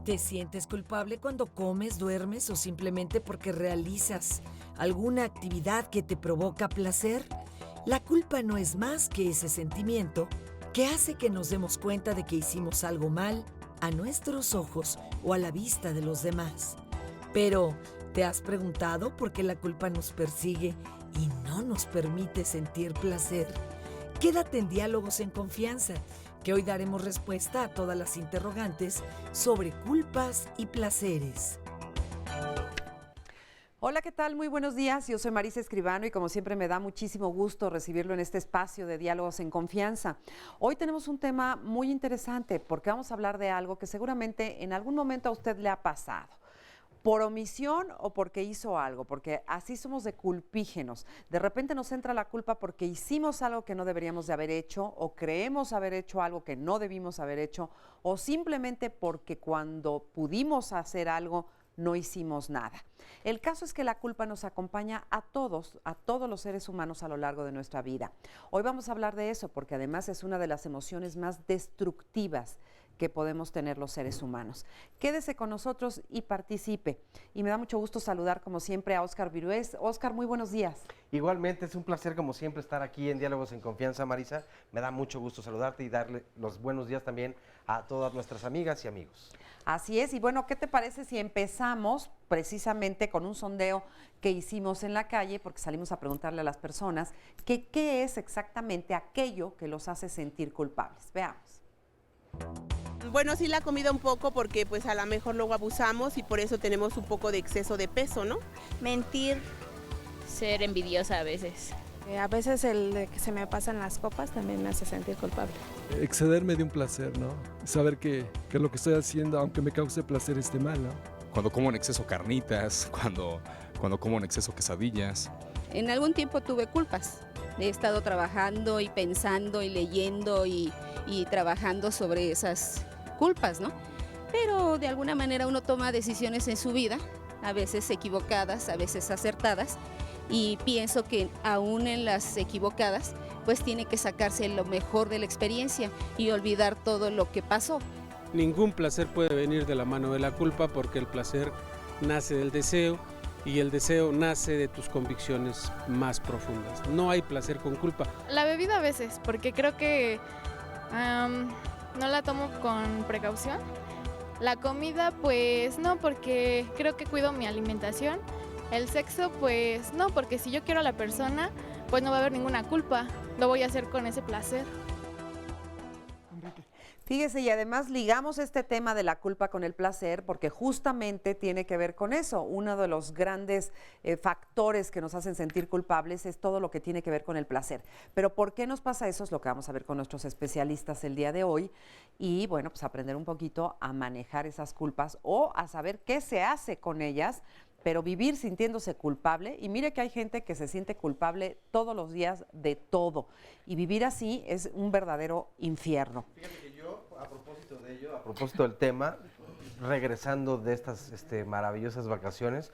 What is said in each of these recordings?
¿Te sientes culpable cuando comes, duermes o simplemente porque realizas alguna actividad que te provoca placer? La culpa no es más que ese sentimiento que hace que nos demos cuenta de que hicimos algo mal a nuestros ojos o a la vista de los demás. Pero, ¿te has preguntado por qué la culpa nos persigue y no nos permite sentir placer? Quédate en Diálogos en Confianza, que hoy daremos respuesta a todas las interrogantes sobre culpas y placeres. Hola, ¿qué tal? Muy buenos días. Yo soy Marisa Escribano y como siempre me da muchísimo gusto recibirlo en este espacio de Diálogos en Confianza. Hoy tenemos un tema muy interesante porque vamos a hablar de algo que seguramente en algún momento a usted le ha pasado. Por omisión o porque hizo algo, porque así somos de culpígenos. De repente nos entra la culpa porque hicimos algo que no deberíamos de haber hecho o creemos haber hecho algo que no debimos haber hecho o simplemente porque cuando pudimos hacer algo no hicimos nada. El caso es que la culpa nos acompaña a todos los seres humanos a lo largo de nuestra vida. Hoy vamos a hablar de eso porque además es una de las emociones más destructivas que podemos tener los seres humanos. Quédese con nosotros y participe. Y me da mucho gusto saludar como siempre a Óscar Virués. Óscar, muy buenos días. Igualmente, es un placer como siempre estar aquí en Diálogos en Confianza, Marisa. Me da mucho gusto saludarte y darle los buenos días también a todas nuestras amigas y amigos. Así es, y bueno, ¿qué te parece si empezamos precisamente con un sondeo que hicimos en la calle, porque salimos a preguntarle a las personas que qué es exactamente aquello que los hace sentir culpables? Veamos. Bueno, sí la comida un poco porque pues a lo mejor luego abusamos y por eso tenemos un poco de exceso de peso, ¿no? Mentir. Ser envidiosa a veces. A veces el de que se me pasan las copas también me hace sentir culpable. Excederme de un placer, ¿no? Saber que lo que estoy haciendo, aunque me cause placer, esté mal, ¿no? Cuando como en exceso carnitas, cuando como en exceso quesadillas. En algún tiempo tuve culpas. He estado trabajando y pensando y leyendo y trabajando sobre esas culpas, ¿no? Pero de alguna manera uno toma decisiones en su vida, a veces equivocadas, a veces acertadas, y pienso que aún en las equivocadas, pues tiene que sacarse lo mejor de la experiencia y olvidar todo lo que pasó. Ningún placer puede venir de la mano de la culpa porque el placer nace del deseo y el deseo nace de tus convicciones más profundas. No hay placer con culpa. La bebida a veces, porque creo que no la tomo con precaución. La comida, pues no, porque creo que cuido mi alimentación. El sexo, pues no, porque si yo quiero a la persona, pues no va a haber ninguna culpa. Lo voy a hacer con ese placer. Fíjese, y además ligamos este tema de la culpa con el placer porque justamente tiene que ver con eso. Uno de los grandes factores que nos hacen sentir culpables es todo lo que tiene que ver con el placer. Pero ¿por qué nos pasa eso? Es lo que vamos a ver con nuestros especialistas el día de hoy. Y bueno, pues aprender un poquito a manejar esas culpas o a saber qué se hace con ellas, pero vivir sintiéndose culpable. Y mire que hay gente que se siente culpable todos los días de todo. Y vivir así es un verdadero infierno. Fíjate que yo, a propósito de ello, a propósito del tema, regresando de estas maravillosas vacaciones,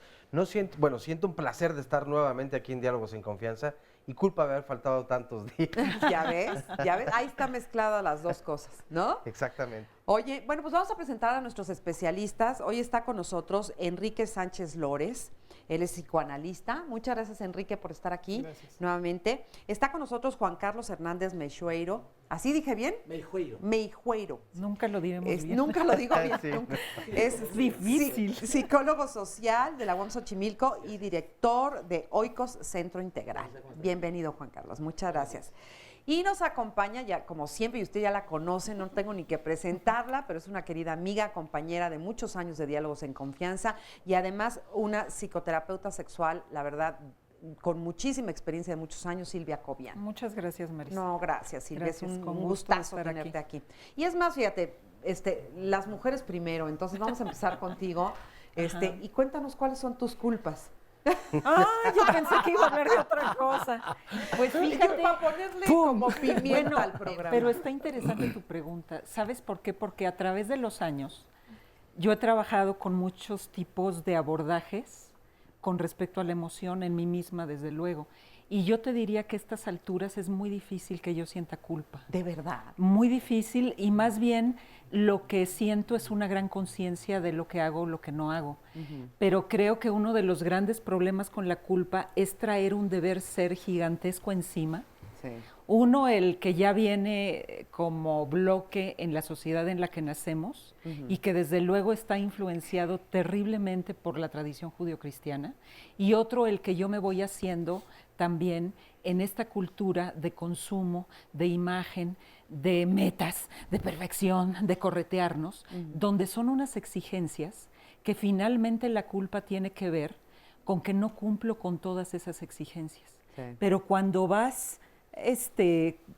siento un placer de estar nuevamente aquí en Diálogos en Confianza y culpa de haber faltado tantos días. ¿Ya ves? Ahí está mezclada las dos cosas, ¿no? Exactamente. Oye, bueno, pues vamos a presentar a nuestros especialistas. Hoy está con nosotros Enrique Sánchez Lores. Él es psicoanalista. Muchas gracias, Enrique, por estar aquí nuevamente. Está con nosotros Juan Carlos Hernández Meixueiro. ¿Así dije bien? Meixueiro. Nunca lo diremos bien. Nunca lo digo bien. Sí. Es difícil. Psicólogo social de la UAM Xochimilco y director de Oikos Centro Integral. Bienvenido, Juan Carlos. Muchas gracias. Y nos acompaña, ya como siempre, y usted ya la conoce, no tengo ni que presentarla, pero es una querida amiga, compañera de muchos años de Diálogos en Confianza y además una psicoterapeuta sexual, la verdad, con muchísima experiencia de muchos años, Silvia Cobian. Muchas gracias, Marisa. No, gracias, Silvia. Gracias, es un con gusto gustazo estar tenerte aquí. Y es más, fíjate, las mujeres primero, entonces vamos a empezar contigo. Y cuéntanos cuáles son tus culpas. Yo pensé que iba a hablar de otra cosa. Pues fíjate, para ponerle ¡pum! como pimienta al programa. Pero está interesante tu pregunta. ¿Sabes por qué? Porque a través de los años yo he trabajado con muchos tipos de abordajes con respecto a la emoción en mí misma, desde luego. Y yo te diría que a estas alturas es muy difícil que yo sienta culpa. ¿De verdad? Muy difícil, y más bien lo que siento es una gran conciencia de lo que hago o lo que no hago. Pero creo que uno de los grandes problemas con la culpa es traer un deber ser gigantesco encima. Sí. Uno, el que ya viene como bloque en la sociedad en la que nacemos y que desde luego está influenciado terriblemente por la tradición judio-cristiana. Y otro, el que yo me voy haciendo también en esta cultura de consumo, de imagen, de metas, de perfección, de corretearnos, donde son unas exigencias que finalmente la culpa tiene que ver con que no cumplo con todas esas exigencias. Sí. Pero cuando vas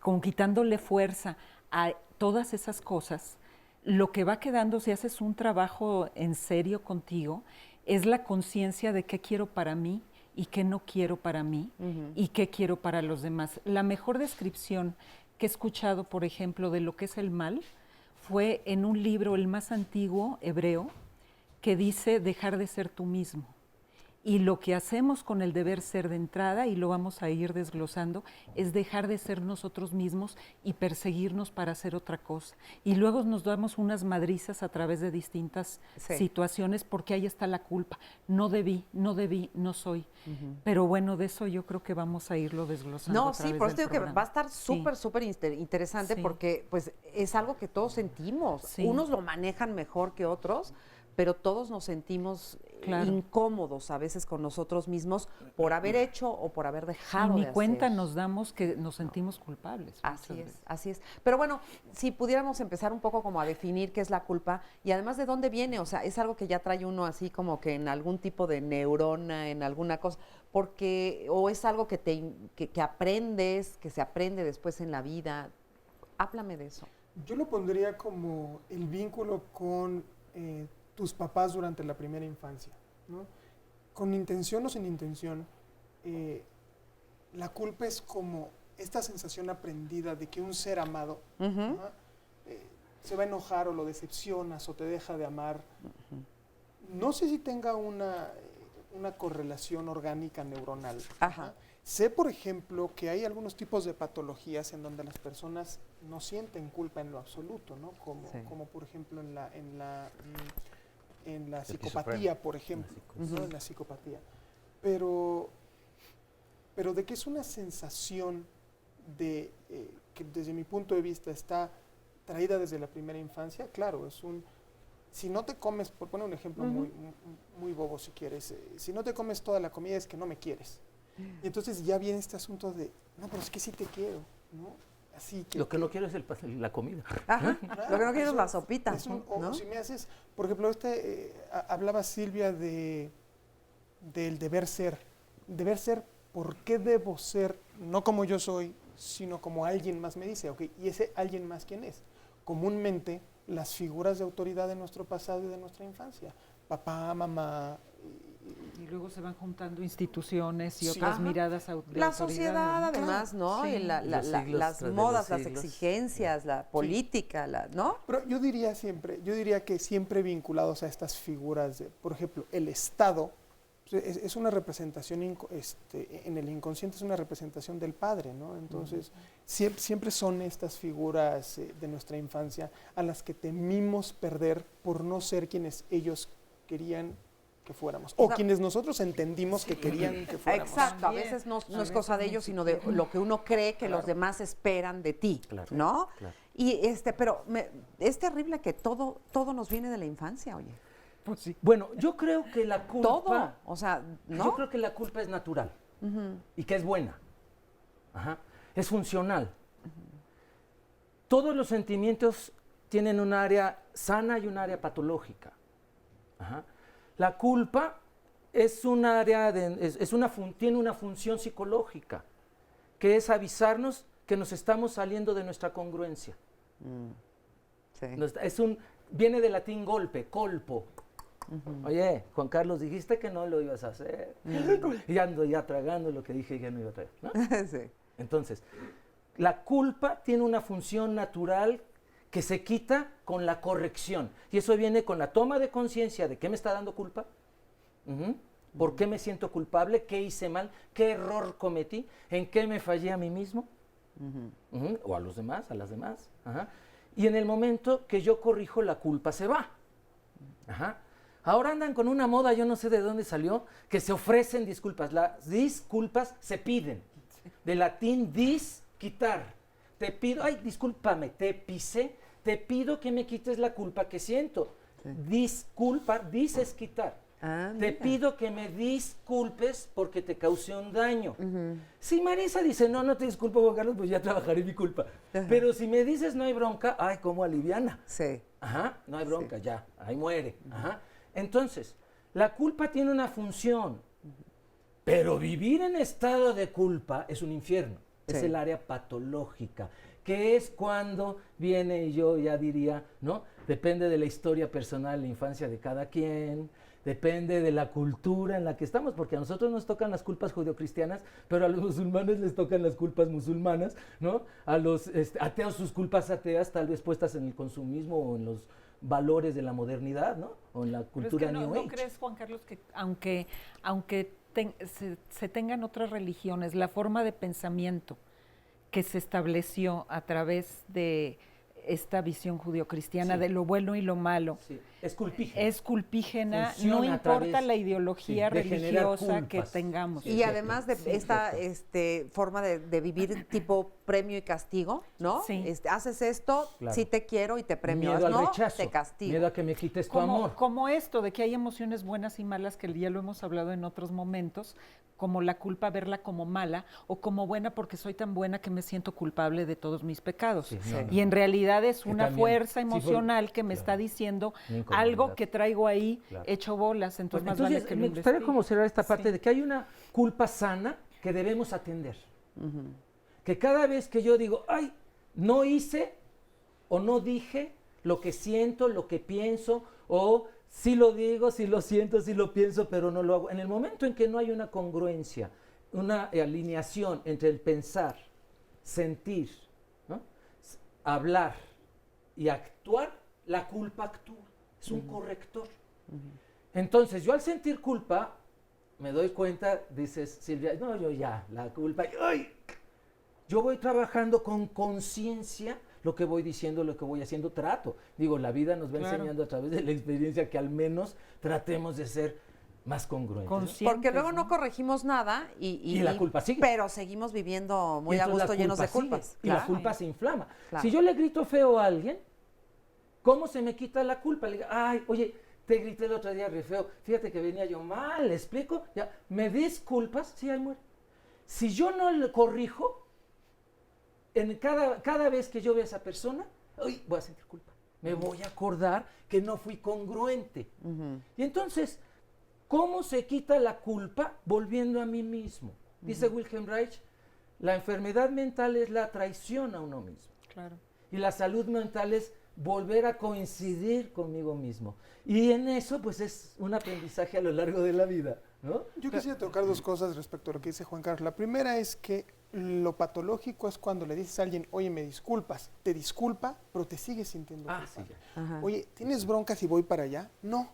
con quitándole fuerza a todas esas cosas, lo que va quedando, si haces un trabajo en serio contigo, es la conciencia de qué quiero para mí y qué no quiero para mí y qué quiero para los demás. La mejor descripción que he escuchado, por ejemplo, de lo que es el mal, fue en un libro, el más antiguo, hebreo, que dice dejar de ser tú mismo. Y lo que hacemos con el deber ser de entrada, y lo vamos a ir desglosando, es dejar de ser nosotros mismos y perseguirnos para hacer otra cosa. Y luego nos damos unas madrizas a través de distintas situaciones, porque ahí está la culpa. No debí, no soy. Pero bueno, de eso yo creo que vamos a irlo desglosando. No, sí, por eso digo que va a estar súper interesante, porque pues es algo que todos sentimos. Sí. Unos lo manejan mejor que otros, pero todos nos sentimos incómodos a veces con nosotros mismos por haber hecho o por haber dejado de ni hacer. cuenta nos damos que nos sentimos culpables. Así es. Pero bueno, si pudiéramos empezar un poco como a definir qué es la culpa y además de dónde viene, o sea, es algo que ya trae uno así como que en algún tipo de neurona, en alguna cosa, porque o es algo que aprendes, que se aprende después en la vida. Háblame de eso. Yo lo pondría como el vínculo con tus papás durante la primera infancia, ¿no? Con intención o sin intención, la culpa es como esta sensación aprendida de que un ser amado se va a enojar o lo decepcionas o te deja de amar. No sé si tenga una correlación orgánica neuronal. Sé, por ejemplo, que hay algunos tipos de patologías en donde las personas no sienten culpa en lo absoluto, ¿no? Como por ejemplo en la psicopatía, por ejemplo, ¿no? En la psicopatía. Pero de que es una sensación que desde mi punto de vista está traída desde la primera infancia, claro, si no te comes, por poner un ejemplo muy bobo si quieres, si no te comes toda la comida es que no me quieres. Y entonces ya viene este asunto de, no, pero es que sí te quiero, ¿no? Así que, lo que no quiero es la comida. Claro, lo que no quiero es la sopita. O si me haces, por ejemplo, hablaba Silvia del deber ser. Deber ser, ¿por qué debo ser? No como yo soy, sino como alguien más me dice. Okay, ¿y ese alguien más quién es? Comúnmente, las figuras de autoridad de nuestro pasado y de nuestra infancia. Papá, mamá. Y luego se van juntando instituciones y otras miradas de la sociedad, además, ¿no? Sí. Y las modas, las exigencias, la política, ¿no? Pero yo diría que siempre vinculados a estas figuras, por ejemplo, el Estado es una representación, en el inconsciente es una representación del padre, ¿no? Entonces, siempre son estas figuras de nuestra infancia a las que temimos perder por no ser quienes ellos querían que fuéramos, o quienes nosotros entendimos que querían que fuéramos. Exacto, a veces no es cosa de ellos, sino de lo que uno cree que los demás esperan de ti, ¿no? Claro. Y pero es terrible que todo nos viene de la infancia, oye. Pues sí. Bueno, yo creo que la culpa... Todo, o sea, ¿no? Yo creo que la culpa es natural y que es buena. Es funcional. Todos los sentimientos tienen un área sana y un área patológica. La culpa es un área tiene una función psicológica, que es avisarnos que nos estamos saliendo de nuestra congruencia. No está- viene del latín golpe, colpo. Oye, Juan Carlos, dijiste que no lo ibas a hacer. Y ando ya tragando lo que dije que no iba a tragar, ¿no? Sí. Entonces, la culpa tiene una función natural que se quita con la corrección. Y eso viene con la toma de conciencia de qué me está dando culpa, por qué me siento culpable, qué hice mal, qué error cometí, en qué me fallé a mí mismo, o a los demás, a las demás. Y en el momento que yo corrijo, la culpa se va. Ahora andan con una moda, yo no sé de dónde salió, que se ofrecen disculpas. Las disculpas se piden. De latín dis, quitar. Te pido, ay, discúlpame, te pisé, te pido que me quites la culpa que siento. Disculpa, dis es quitar. Te pido que me disculpes porque te causé un daño. Si Marisa dice, no te disculpo, Juan Carlos, pues ya trabajaré mi culpa. Pero si me dices, no hay bronca, ay, cómo aliviana. Sí. No hay bronca, ya, ahí muere. Entonces, la culpa tiene una función, pero vivir en estado de culpa es un infierno. Es el área patológica, que es cuando viene, y yo ya diría, ¿no? Depende de la historia personal, la infancia de cada quien, depende de la cultura en la que estamos, porque a nosotros nos tocan las culpas judeocristianas, pero a los musulmanes les tocan las culpas musulmanas, ¿no? A los ateos sus culpas ateas, tal vez puestas en el consumismo o en los valores de la modernidad, ¿no? O en la cultura New Age. ¿No crees, Juan Carlos, que aunque se tengan otras religiones, la forma de pensamiento que se estableció a través de esta visión judeocristiana de lo bueno y lo malo es culpígena, Funciona no importa través, la ideología religiosa que tengamos. Y además de esta forma de vivir tipo premio y castigo, ¿no? Haces esto, sí te quiero y te premio. Miedo al ¿no? rechazo, te castigo. miedo a que me quites tu amor. Como esto de que hay emociones buenas y malas, que ya lo hemos hablado en otros momentos, como la culpa, verla como mala o como buena porque soy tan buena que me siento culpable de todos mis pecados. Y en realidad es una también, fuerza emocional que me está diciendo algo que traigo ahí hecho bolas. Entonces, más vale que me gustaría como cerrar esta parte de que hay una culpa sana que debemos atender. Que cada vez que yo digo, ay, no hice o no dije lo que siento, lo que pienso, o sí lo digo, sí lo siento, sí lo pienso, pero no lo hago. En el momento en que no hay una congruencia, una alineación entre el pensar, sentir, ¿no? Hablar y actuar, la culpa actúa. Es un corrector. Entonces, yo al sentir culpa, me doy cuenta, dices, Silvia, no, yo ya, la culpa, ¡ay! Yo voy trabajando con conciencia lo que voy diciendo, lo que voy haciendo, trato. Digo, la vida nos va enseñando a través de la experiencia que al menos tratemos de ser más congruentes. Porque luego no corregimos nada y la culpa sigue. Pero seguimos viviendo muy a gusto llenos de culpas. Y la culpa se inflama. Si yo le grito feo a alguien, ¿cómo se me quita la culpa? Le digo, ay, oye, te grité el otro día re feo, fíjate que venía yo mal, ¿le explico? Ya, ¿me disculpas? Sí, ahí muere. Si yo no le corrijo, en cada vez que yo vea a esa persona, uy, voy a sentir culpa. Me voy a acordar que no fui congruente. Y entonces, ¿cómo se quita la culpa? Volviendo a mí mismo. Dice Wilhelm Reich, la enfermedad mental es la traición a uno mismo. Claro. Y la salud mental es volver a coincidir conmigo mismo. Y en eso, pues, es un aprendizaje a lo largo de la vida, ¿no? Yo quisiera tocar dos cosas respecto a lo que dice Juan Carlos. La primera es que lo patológico es cuando le dices a alguien, oye, me disculpas, te disculpa, pero te sigues sintiendo culpable. Oye, ¿tienes bronca si voy para allá? No.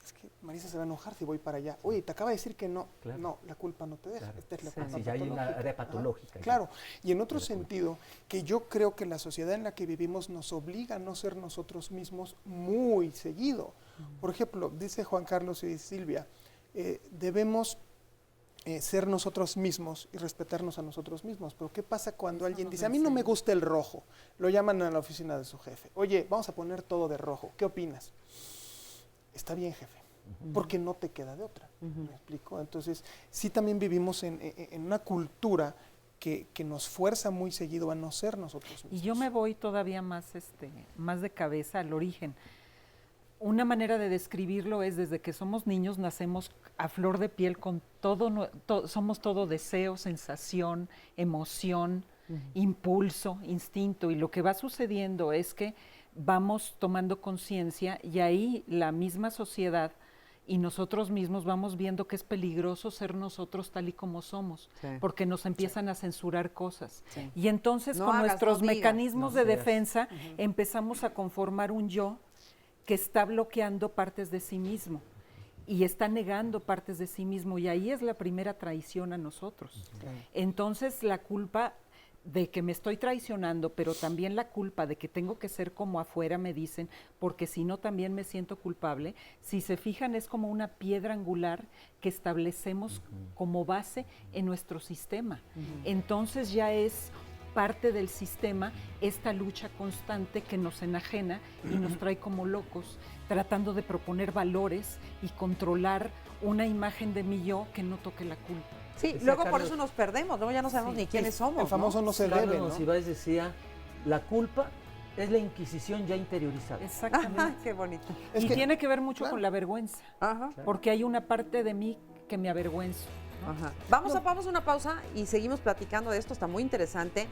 Es que Marisa se va a enojar si voy para allá. Oye, te acaba de decir que no. Claro. No, la culpa no te deja. Esta es la culpa ya hay una área patológica. Claro. Y en otro sentido, que yo creo que la sociedad en la que vivimos nos obliga a no ser nosotros mismos muy seguido. Por ejemplo, dice Juan Carlos y Silvia, debemos ser nosotros mismos y respetarnos a nosotros mismos. Pero ¿qué pasa cuando alguien dice, a mí no me gusta el rojo? Lo llaman a la oficina de su jefe. Oye, vamos a poner todo de rojo. ¿Qué opinas? Está bien, jefe, porque no te queda de otra. ¿Me explico? Entonces, sí también vivimos en una cultura que nos fuerza muy seguido a no ser nosotros mismos. Y yo me voy todavía más de cabeza al origen. Una manera de describirlo es desde que somos niños nacemos a flor de piel con somos todo deseo, sensación, emoción, impulso, instinto, y lo que va sucediendo es que vamos tomando conciencia y ahí la misma sociedad y nosotros mismos vamos viendo que es peligroso ser nosotros tal y como somos, porque nos empiezan a censurar cosas. Y entonces No con hagas, nuestros no digas. mecanismos No de seas. defensa empezamos a conformar un yo que está bloqueando partes de sí mismo y está negando partes de sí mismo, y ahí es la primera traición a nosotros. Entonces la culpa de que me estoy traicionando, pero también la culpa de que tengo que ser como afuera me dicen, porque si no también me siento culpable. Si se fijan, es como una piedra angular que establecemos como base en nuestro sistema. Entonces ya es parte del sistema esta lucha constante que nos enajena y nos trae como locos, tratando de proponer valores y controlar una imagen de mi yo que no toque la culpa. Sí, luego por eso nos perdemos, luego ya no sabemos ni quiénes somos. El famoso no se debe, ¿no? Monsiváis decía, la culpa es la Inquisición ya interiorizada. Exactamente. Qué bonito. Y tiene que ver mucho con la vergüenza, porque hay una parte de mí que me avergüenzo. Vamos a una pausa y seguimos platicando de esto, está muy interesante.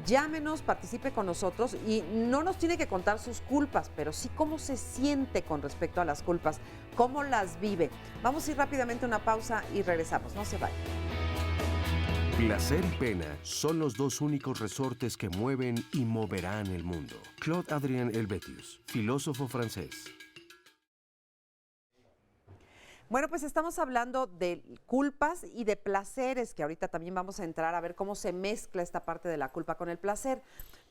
Llámenos, participe con nosotros y no nos tiene que contar sus culpas, pero sí cómo se siente con respecto a las culpas, cómo las vive. Vamos a ir rápidamente a una pausa y regresamos, no se vayan. Placer y pena son los dos únicos resortes que mueven y moverán el mundo. Claude Adrien Helvetius, filósofo francés. Bueno, pues estamos hablando de culpas y de placeres, que ahorita también vamos a entrar a ver cómo se mezcla esta parte de la culpa con el placer.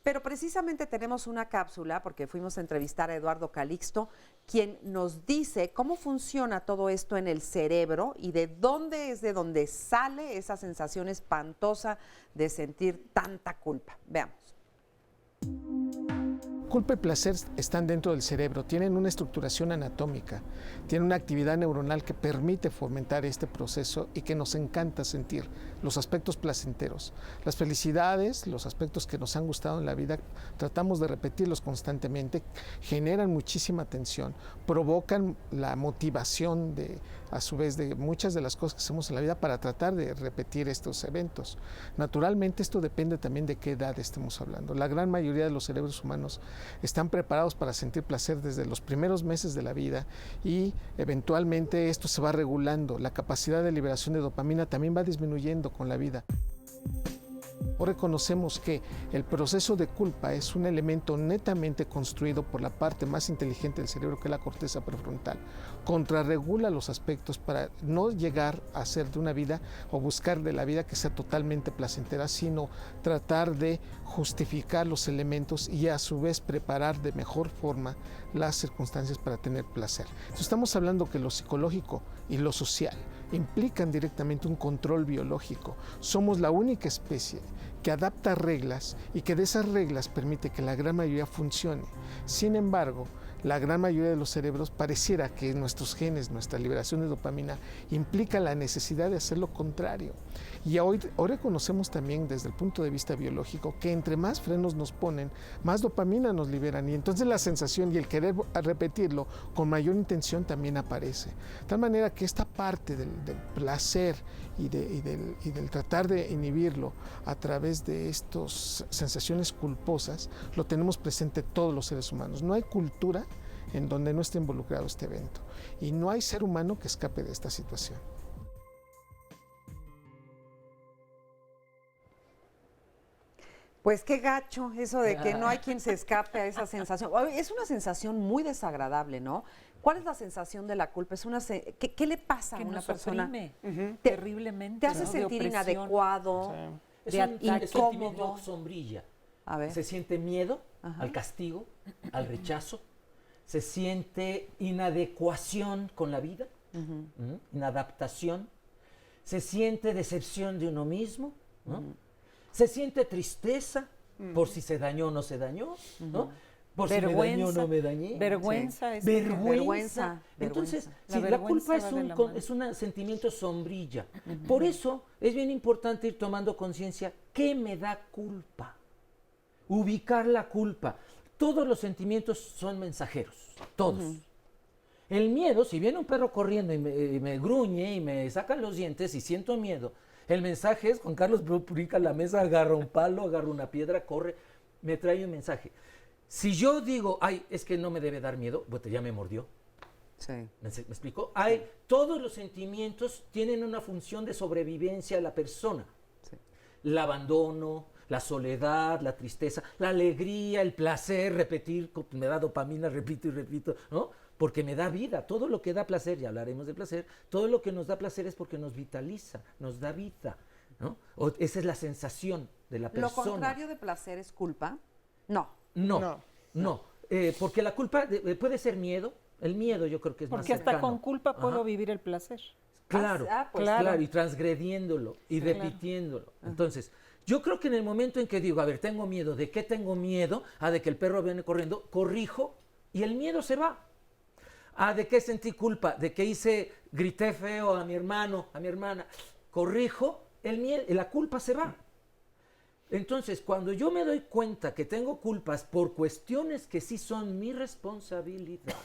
Pero precisamente tenemos una cápsula, porque fuimos a entrevistar a Eduardo Calixto, quien nos dice cómo funciona todo esto en el cerebro y de dónde sale esa sensación espantosa de sentir tanta culpa. Veamos. Culpa y placer están dentro del cerebro, tienen una estructuración anatómica, tienen una actividad neuronal que permite fomentar este proceso y que nos encanta sentir los aspectos placenteros. Las felicidades, los aspectos que nos han gustado en la vida, tratamos de repetirlos constantemente, generan muchísima tensión, provocan la motivación a su vez de muchas de las cosas que hacemos en la vida para tratar de repetir estos eventos. Naturalmente esto depende también de qué edad estemos hablando. La gran mayoría de los cerebros humanos están preparados para sentir placer desde los primeros meses de la vida y eventualmente esto se va regulando. La capacidad de liberación de dopamina también va disminuyendo con la vida. Hoy reconocemos que el proceso de culpa es un elemento netamente construido por la parte más inteligente del cerebro, que es la corteza prefrontal. Contrarregula los aspectos para no llegar a hacer de una vida o buscar de la vida que sea totalmente placentera, sino tratar de justificar los elementos y a su vez preparar de mejor forma las circunstancias para tener placer. Entonces, estamos hablando que lo psicológico y lo social implican directamente un control biológico. Somos la única especie que adapta reglas y que de esas reglas permite que la gran mayoría funcione. Sin embargo, la gran mayoría de los cerebros pareciera que nuestros genes, nuestra liberación de dopamina, implica la necesidad de hacer lo contrario. Y hoy reconocemos también desde el punto de vista biológico que entre más frenos nos ponen, más dopamina nos liberan, y entonces la sensación y el querer repetirlo con mayor intención también aparece. De tal manera que esta parte del placer y del tratar de inhibirlo a través de estas sensaciones culposas, lo tenemos presente todos los seres humanos. No hay cultura en donde no esté involucrado este evento, y no hay ser humano que escape de esta situación. Pues qué gacho eso de que no hay quien se escape a esa sensación. Es una sensación muy desagradable, ¿no? ¿Cuál es la sensación de la culpa? ¿Qué le pasa a una persona? Terriblemente. Te hace sentir inadecuado, Es un sentimiento incómodo. sombrilla. A ver. Se siente miedo al castigo, al rechazo, se siente inadecuación con la vida, inadaptación, se siente decepción de uno mismo, ¿no? Se siente tristeza por si se dañó o no se dañó, ¿no? Por si me dañó o no me dañé. Vergüenza. Sí. Vergüenza. Entonces, La la culpa vergüenza es un sentimiento sombrilla. Por eso es bien importante ir tomando conciencia. ¿Qué me da culpa? Ubicar la culpa. Todos los sentimientos son mensajeros, todos. El miedo, si viene un perro corriendo y me gruñe y me saca los dientes y siento miedo, el mensaje es: Juan Carlos brinca la mesa, agarra un palo, agarra una piedra, corre, me trae un mensaje. Si yo digo, ay, es que no me debe dar miedo, pues ya me mordió. Sí. ¿Me explico? Todos los sentimientos tienen una función de sobrevivencia de la persona. Sí. El abandono, la soledad, la tristeza, la alegría, el placer, repetir, me da dopamina, repito y repito, ¿no? Porque me da vida. Todo lo que da placer, ya hablaremos de placer, todo lo que nos da placer es porque nos vitaliza, nos da vida, ¿no? Esa es la sensación de la persona. ¿Lo contrario de placer es culpa? No. No. Porque la culpa puede ser miedo. El miedo yo creo que es porque más cercano. Porque hasta con culpa puedo vivir el placer. Claro, pues claro, y transgrediéndolo y repitiéndolo. Entonces, yo creo que en el momento en que digo, a ver, tengo miedo, ¿de qué tengo miedo? De que el perro viene corriendo, corrijo y el miedo se va. ¿De qué sentí culpa? De que grité feo a mi hermano, a mi hermana, corrijo, el miedo, la culpa se va. Entonces, cuando yo me doy cuenta que tengo culpas por cuestiones que sí son mi responsabilidad,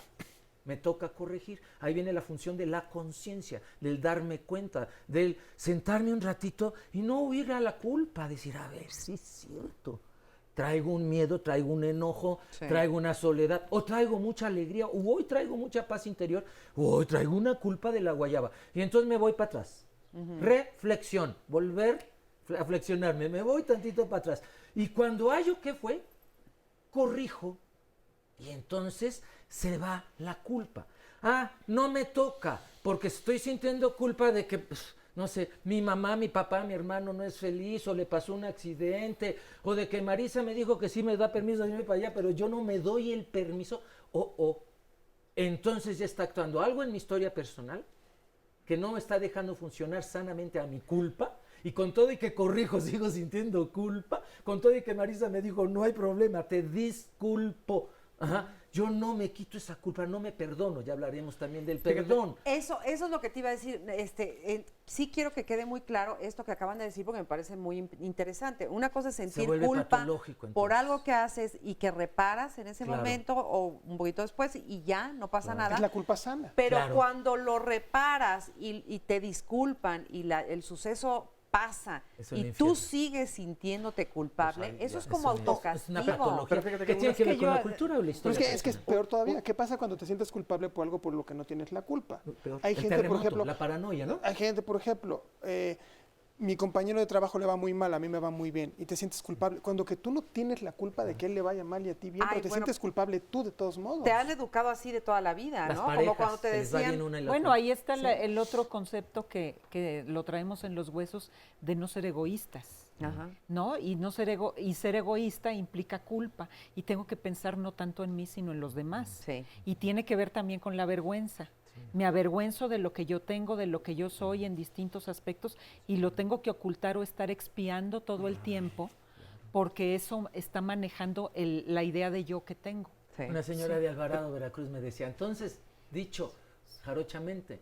me toca corregir. Ahí viene la función de la conciencia, del darme cuenta, del sentarme un ratito y no huir a la culpa, decir, a ver, sí es cierto, traigo un miedo, traigo un enojo, traigo una soledad, o traigo mucha alegría, o hoy traigo mucha paz interior, o hoy traigo una culpa de la guayaba. Y entonces me voy para atrás. Reflexión, volver a flexionarme, me voy tantito para atrás. Y cuando hallo qué fue, corrijo. Y entonces se va la culpa. No me toca, porque estoy sintiendo culpa de que, no sé, mi mamá, mi papá, mi hermano no es feliz, o le pasó un accidente, o de que Marisa me dijo que sí me da permiso de irme para allá, pero yo no me doy el permiso, entonces ya está actuando algo en mi historia personal que no me está dejando funcionar sanamente a mi culpa. Y con todo y que corrijo, sigo sintiendo culpa. Con todo y que Marisa me dijo, no hay problema, te disculpo. Yo no me quito esa culpa, no me perdono. Ya hablaremos también del perdón. Eso es lo que te iba a decir. Sí quiero que quede muy claro esto que acaban de decir porque me parece muy interesante. Una cosa es sentir culpa por algo que haces y que reparas en ese momento o un poquito después y ya, no pasa nada. Es la culpa sana. Pero cuando lo reparas y te disculpan y el suceso pasa y tú sigues sintiéndote culpable, eso es como autocastigo. Es una patología. ¿Qué tiene que ver con la cultura o la historia? Es que es peor todavía. ¿Qué pasa cuando te sientes culpable por algo por lo que no tienes la culpa? Hay gente, por ejemplo, la paranoia, ¿no? Hay gente, por ejemplo, mi compañero de trabajo le va muy mal, a mí me va muy bien, y te sientes culpable. Cuando que tú no tienes la culpa de que él le vaya mal y a ti bien, pero te sientes culpable tú de todos modos. Te han educado así de toda la vida, ¿no? Como cuando te decían... Bueno, ahí está el otro concepto que lo traemos en los huesos de no ser egoístas. ¿No? Y ser egoísta implica culpa. Y tengo que pensar no tanto en mí, sino en los demás. Y tiene que ver también con la vergüenza. Me avergüenzo de lo que yo tengo, de lo que yo soy en distintos aspectos y lo tengo que ocultar o estar expiando todo el tiempo porque eso está manejando la idea de yo que tengo. Una señora de Alvarado, Veracruz, me decía, entonces, dicho jarochamente,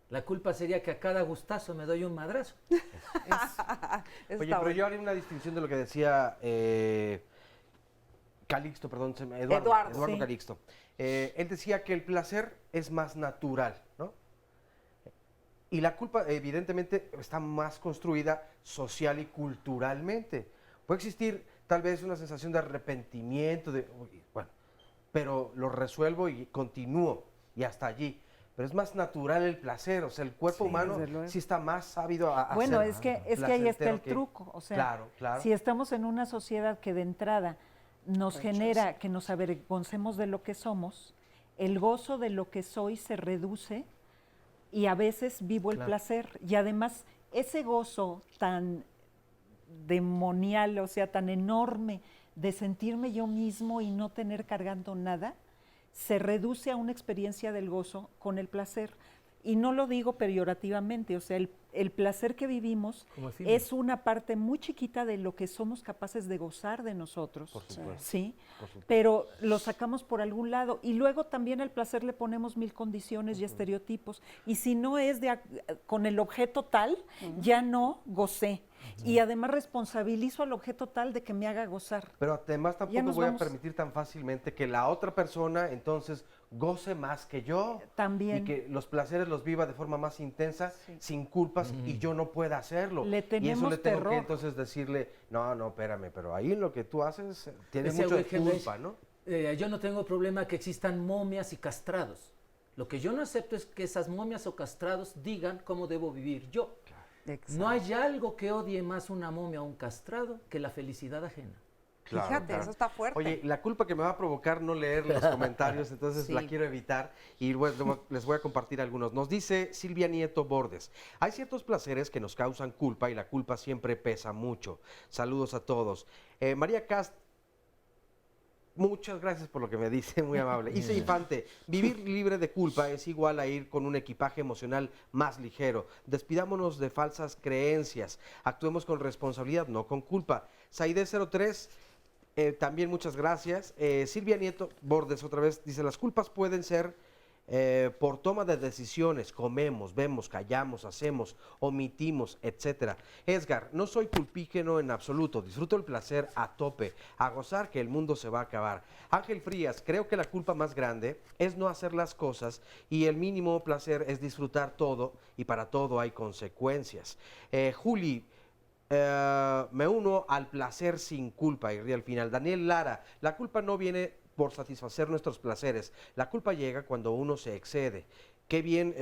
la culpa sería que a cada gustazo me doy un madrazo. Oye, pero yo haría una distinción de lo que decía Calixto, perdón, Eduardo Calixto. Él decía que el placer es más natural, ¿no? Y la culpa, evidentemente, está más construida social y culturalmente. Puede existir tal vez una sensación de arrepentimiento, pero lo resuelvo y continúo, y hasta allí. Pero es más natural el placer, o sea, el cuerpo humano sí está más sabido a bueno, hacer. Bueno, es que ahí está el truco, o sea, claro. Si estamos en una sociedad que de entrada nos genera que nos avergoncemos de lo que somos, el gozo de lo que soy se reduce y a veces vivo el placer. Y además, ese gozo tan demonial, o sea, tan enorme de sentirme yo mismo y no tener cargando nada, se reduce a una experiencia del gozo con el placer. Y no lo digo peyorativamente, o sea, el placer que vivimos es una parte muy chiquita de lo que somos capaces de gozar de nosotros, ¿sí? Pero lo sacamos por algún lado y luego también al placer le ponemos mil condiciones y estereotipos y si no es con el objeto tal, ya no gocé. Y además responsabilizo al objeto tal de que me haga gozar. Pero además tampoco voy a permitir tan fácilmente que la otra persona entonces goce más que yo. También. Y que los placeres los viva de forma más intensa, sin culpas, y yo no pueda hacerlo. Le tenemos y eso le tengo terror. que entonces decirle, no, espérame, pero ahí lo que tú haces tiene mucho de culpa, ¿no? yo no tengo problema que existan momias y castrados. Lo que yo no acepto es que esas momias o castrados digan cómo debo vivir yo. Exacto. No hay algo que odie más una momia o un castrado que la felicidad ajena. Claro, Fíjate, claro. eso está fuerte. Oye, la culpa que me va a provocar no leer los comentarios, entonces Sí. la quiero evitar y les voy a compartir algunos. Nos dice Silvia Nieto Bordes, hay ciertos placeres que nos causan culpa y la culpa siempre pesa mucho. Saludos a todos. María Cast, muchas gracias por lo que me dice, muy amable. Isa Infante, vivir libre de culpa es igual a ir con un equipaje emocional más ligero. Despidámonos de falsas creencias, actuemos con responsabilidad, no con culpa. Saide 03, también muchas gracias. Silvia Nieto Bordes otra vez dice, las culpas pueden ser por toma de decisiones, comemos, vemos, callamos, hacemos, omitimos, etcétera. Edgar, no soy culpígeno en absoluto, disfruto el placer a tope, a gozar que el mundo se va a acabar. Ángel Frías, creo que la culpa más grande es no hacer las cosas y el mínimo placer es disfrutar todo y para todo hay consecuencias. Juli, me uno al placer sin culpa y al final. Daniel Lara, la culpa no viene por satisfacer nuestros placeres. La culpa llega cuando uno se excede. Qué bien.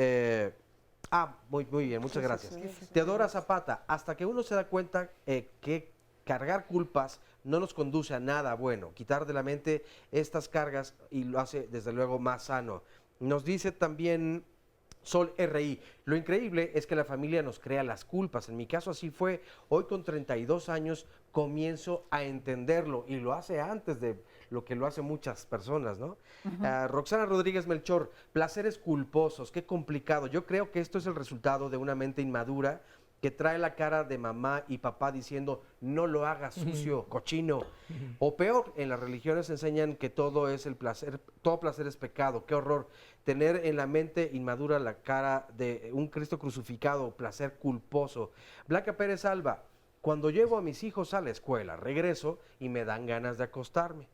Muy bien, muchas gracias. Teodora Zapata, hasta que uno se da cuenta que cargar culpas no nos conduce a nada bueno. Quitar de la mente estas cargas y lo hace desde luego más sano. Nos dice también Sol RI, lo increíble es que la familia nos crea las culpas. En mi caso así fue. Hoy con 32 años comienzo a entenderlo y lo hace antes de lo que lo hacen muchas personas, ¿no? Roxana Rodríguez Melchor, placeres culposos, qué complicado. Yo creo que esto es el resultado de una mente inmadura que trae la cara de mamá y papá diciendo no lo hagas sucio, cochino. O peor, en las religiones enseñan que todo es el placer, todo placer es pecado. Qué horror tener en la mente inmadura la cara de un Cristo crucificado, placer culposo. Blanca Pérez Alba, cuando llevo a mis hijos a la escuela, regreso y me dan ganas de acostarme.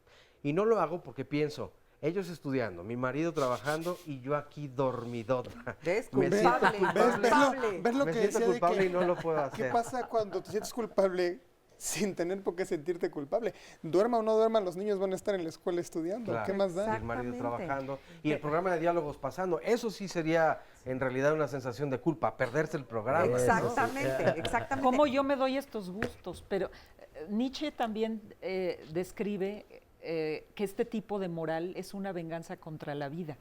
Y no lo hago porque pienso, ellos estudiando, mi marido trabajando y yo aquí dormidota. ¿Ves? Me Culpable, siento culpable. ¿Ves lo Me que siento decía de culpable que- y no lo puedo ¿Qué hacer. pasa cuando te sientes culpable sin tener por qué sentirte culpable? Duerma o no duerma, los niños van a estar en la escuela estudiando. Claro, ¿Qué más da? y el marido trabajando y el programa de diálogos pasando. Eso sí sería en realidad una sensación de culpa, perderse el programa. ¿no? Exactamente, exactamente. Cómo yo me doy estos gustos, pero Nietzsche también describe que este tipo de moral es una venganza contra la vida.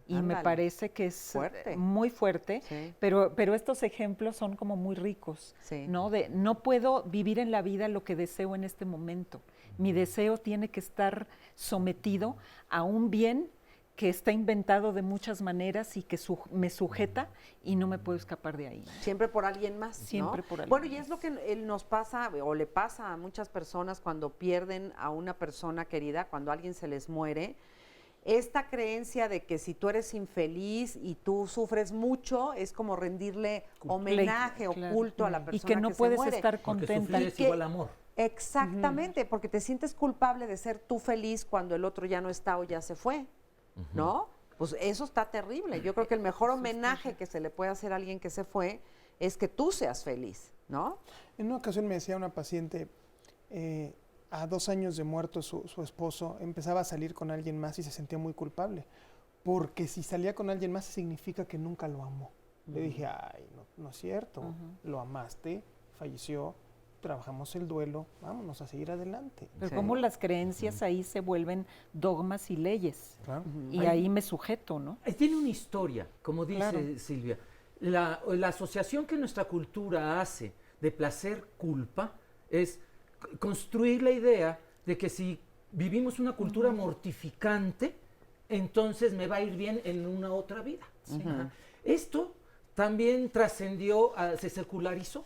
Y me Ándale. parece que es Fuerte. muy fuerte, Sí. pero estos ejemplos son como muy ricos, Sí. ¿no? De no puedo vivir en la vida lo que deseo en este momento. Mi deseo tiene que estar sometido a un bien que está inventado de muchas maneras y que me sujeta y no me puedo escapar de ahí. Siempre por alguien más, ¿no? Siempre por alguien Bueno, y más. es lo que nos pasa o le pasa a muchas personas cuando pierden a una persona querida, cuando alguien se les muere. Esta creencia de que si tú eres infeliz y tú sufres mucho, es como rendirle homenaje Claro. oculto a la Y persona que no se puedes muere. estar Porque contenta. sufrir es que- igual a amor. Exactamente, porque te sientes culpable de ser tú feliz cuando el otro ya no está o ya se fue, ¿no? Pues eso está terrible. Yo creo que el mejor homenaje que se le puede hacer a alguien que se fue es que tú seas feliz, ¿no? En una ocasión me decía una paciente, a 2 años de muerto su esposo, empezaba a salir con alguien más y se sentía muy culpable, porque si salía con alguien más significa que nunca lo amó. Le dije, ay, no es cierto, lo amaste, falleció, trabajamos el duelo, vámonos a seguir adelante. Pero cómo las creencias ahí se vuelven dogmas y leyes. Claro. Y ahí me sujeto, ¿no? Tiene una historia, como dice Claro. Silvia. La asociación que nuestra cultura hace de placer-culpa es construir la idea de que si vivimos una cultura mortificante, entonces me va a ir bien en una otra vida. Ajá. Esto también trascendió, se secularizó.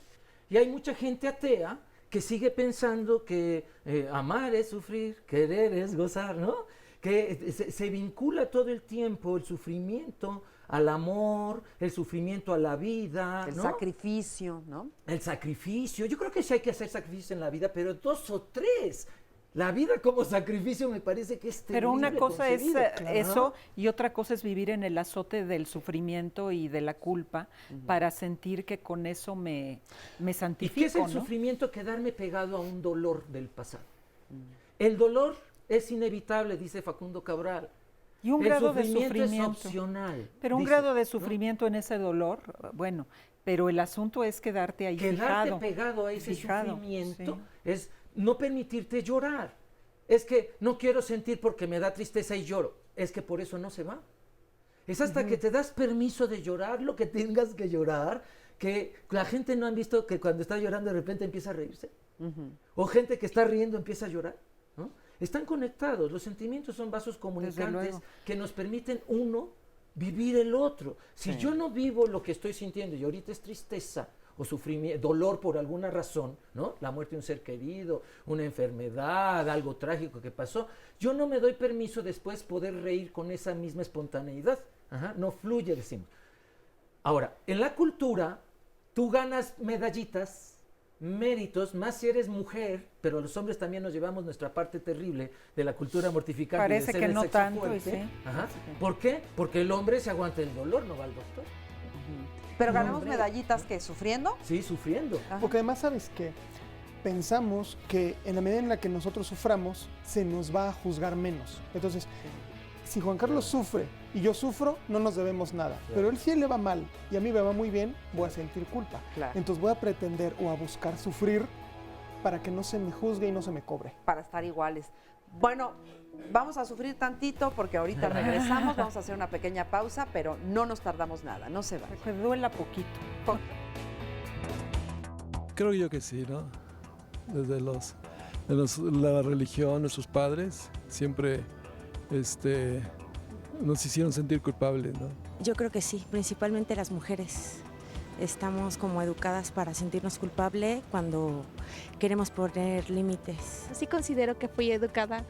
Y hay mucha gente atea que sigue pensando que amar es sufrir, querer es gozar, ¿no? Que se vincula todo el tiempo el sufrimiento al amor, el sufrimiento a la vida, El ¿no? sacrificio, ¿no? El sacrificio. Yo creo que sí hay que hacer sacrificios en la vida, pero 2 o 3. La vida como sacrificio me parece que es Pero una terrible cosa es concebido. eso y otra cosa es vivir en el azote del sufrimiento y de la culpa para sentir que con eso me ¿Y santifico, qué es el ¿no? sufrimiento? Quedarme pegado a un dolor del pasado. El dolor es inevitable, dice Facundo Cabral. Y un El grado de sufrimiento sufrimiento. es opcional. Pero un dice, grado de ¿no? sufrimiento en ese dolor, bueno, pero el asunto es quedarte ahí Quedarte fijado. pegado a ese sufrimiento sí. es no permitirte llorar. Es que no quiero sentir porque me da tristeza y lloro. Es que por eso no se va. Es hasta que te das permiso de llorar lo que tengas que llorar, que la gente no han visto que cuando está llorando de repente empieza a reírse. O gente que está riendo empieza a llorar, ¿no? Están conectados, los sentimientos son vasos comunicantes que nos permiten uno vivir el otro. Si yo no vivo lo que estoy sintiendo y ahorita es tristeza o sufrimiento, dolor por alguna razón, ¿no? La muerte de un ser querido, una enfermedad, algo trágico que pasó, yo no me doy permiso después poder reír con esa misma espontaneidad. No fluye, decimos. Ahora, en la cultura, tú ganas medallitas, méritos, más si eres mujer, pero los hombres también nos llevamos nuestra parte terrible de la cultura mortificante. Parece de ser que el no sexo tanto, fuerte. sí. ¿Por qué? Porque el hombre se aguanta el dolor, no va al doctor. Pero Un ganamos hombre- medallitas que sufriendo. Sí, sufriendo. Porque además, ¿sabes qué? Pensamos que en la medida en la que nosotros suframos, se nos va a juzgar menos. Entonces, si Juan Carlos sufre y yo sufro, no nos debemos nada. Pero él, si él le va mal y a mí me va muy bien, voy a sentir culpa. Entonces voy a pretender o a buscar sufrir para que no se me juzgue y no se me cobre. Para estar iguales. Bueno, vamos a sufrir tantito porque ahorita regresamos, vamos a hacer una pequeña pausa, pero no nos tardamos nada, no se va. Que duela poquito. Creo yo que sí, ¿no? Desde la religión, nuestros padres siempre nos hicieron sentir culpables, ¿no? Yo creo que sí, principalmente las mujeres. Estamos como educadas para sentirnos culpables cuando queremos poner límites. Sí considero que fui educada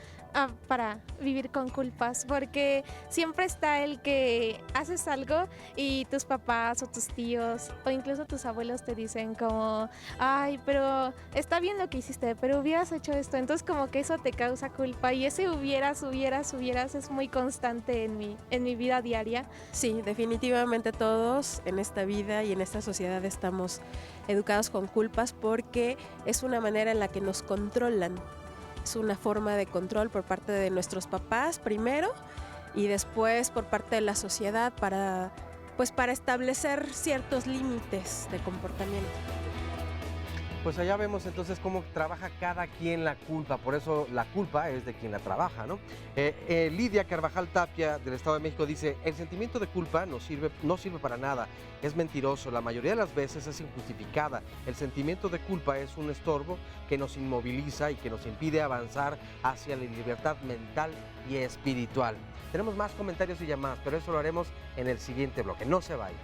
para vivir con culpas, porque siempre está el que haces algo y tus papás o tus tíos o incluso tus abuelos te dicen como, ay, pero está bien lo que hiciste, pero hubieras hecho esto. Entonces como que eso te causa culpa y ese hubieras es muy constante en mi vida diaria. Sí, definitivamente todos en esta vida y en esta sociedad estamos educados con culpas porque es una manera en la que nos controlan. Es una forma de control por parte de nuestros papás primero y después por parte de la sociedad para establecer ciertos límites de comportamiento. Pues allá vemos entonces cómo trabaja cada quien la culpa, por eso la culpa es de quien la trabaja, ¿no? Lidia Carvajal Tapia del Estado de México dice, el sentimiento de culpa no sirve para nada, es mentiroso, la mayoría de las veces es injustificada, el sentimiento de culpa es un estorbo que nos inmoviliza y que nos impide avanzar hacia la libertad mental y espiritual. Tenemos más comentarios y llamadas, pero eso lo haremos en el siguiente bloque, no se vayan.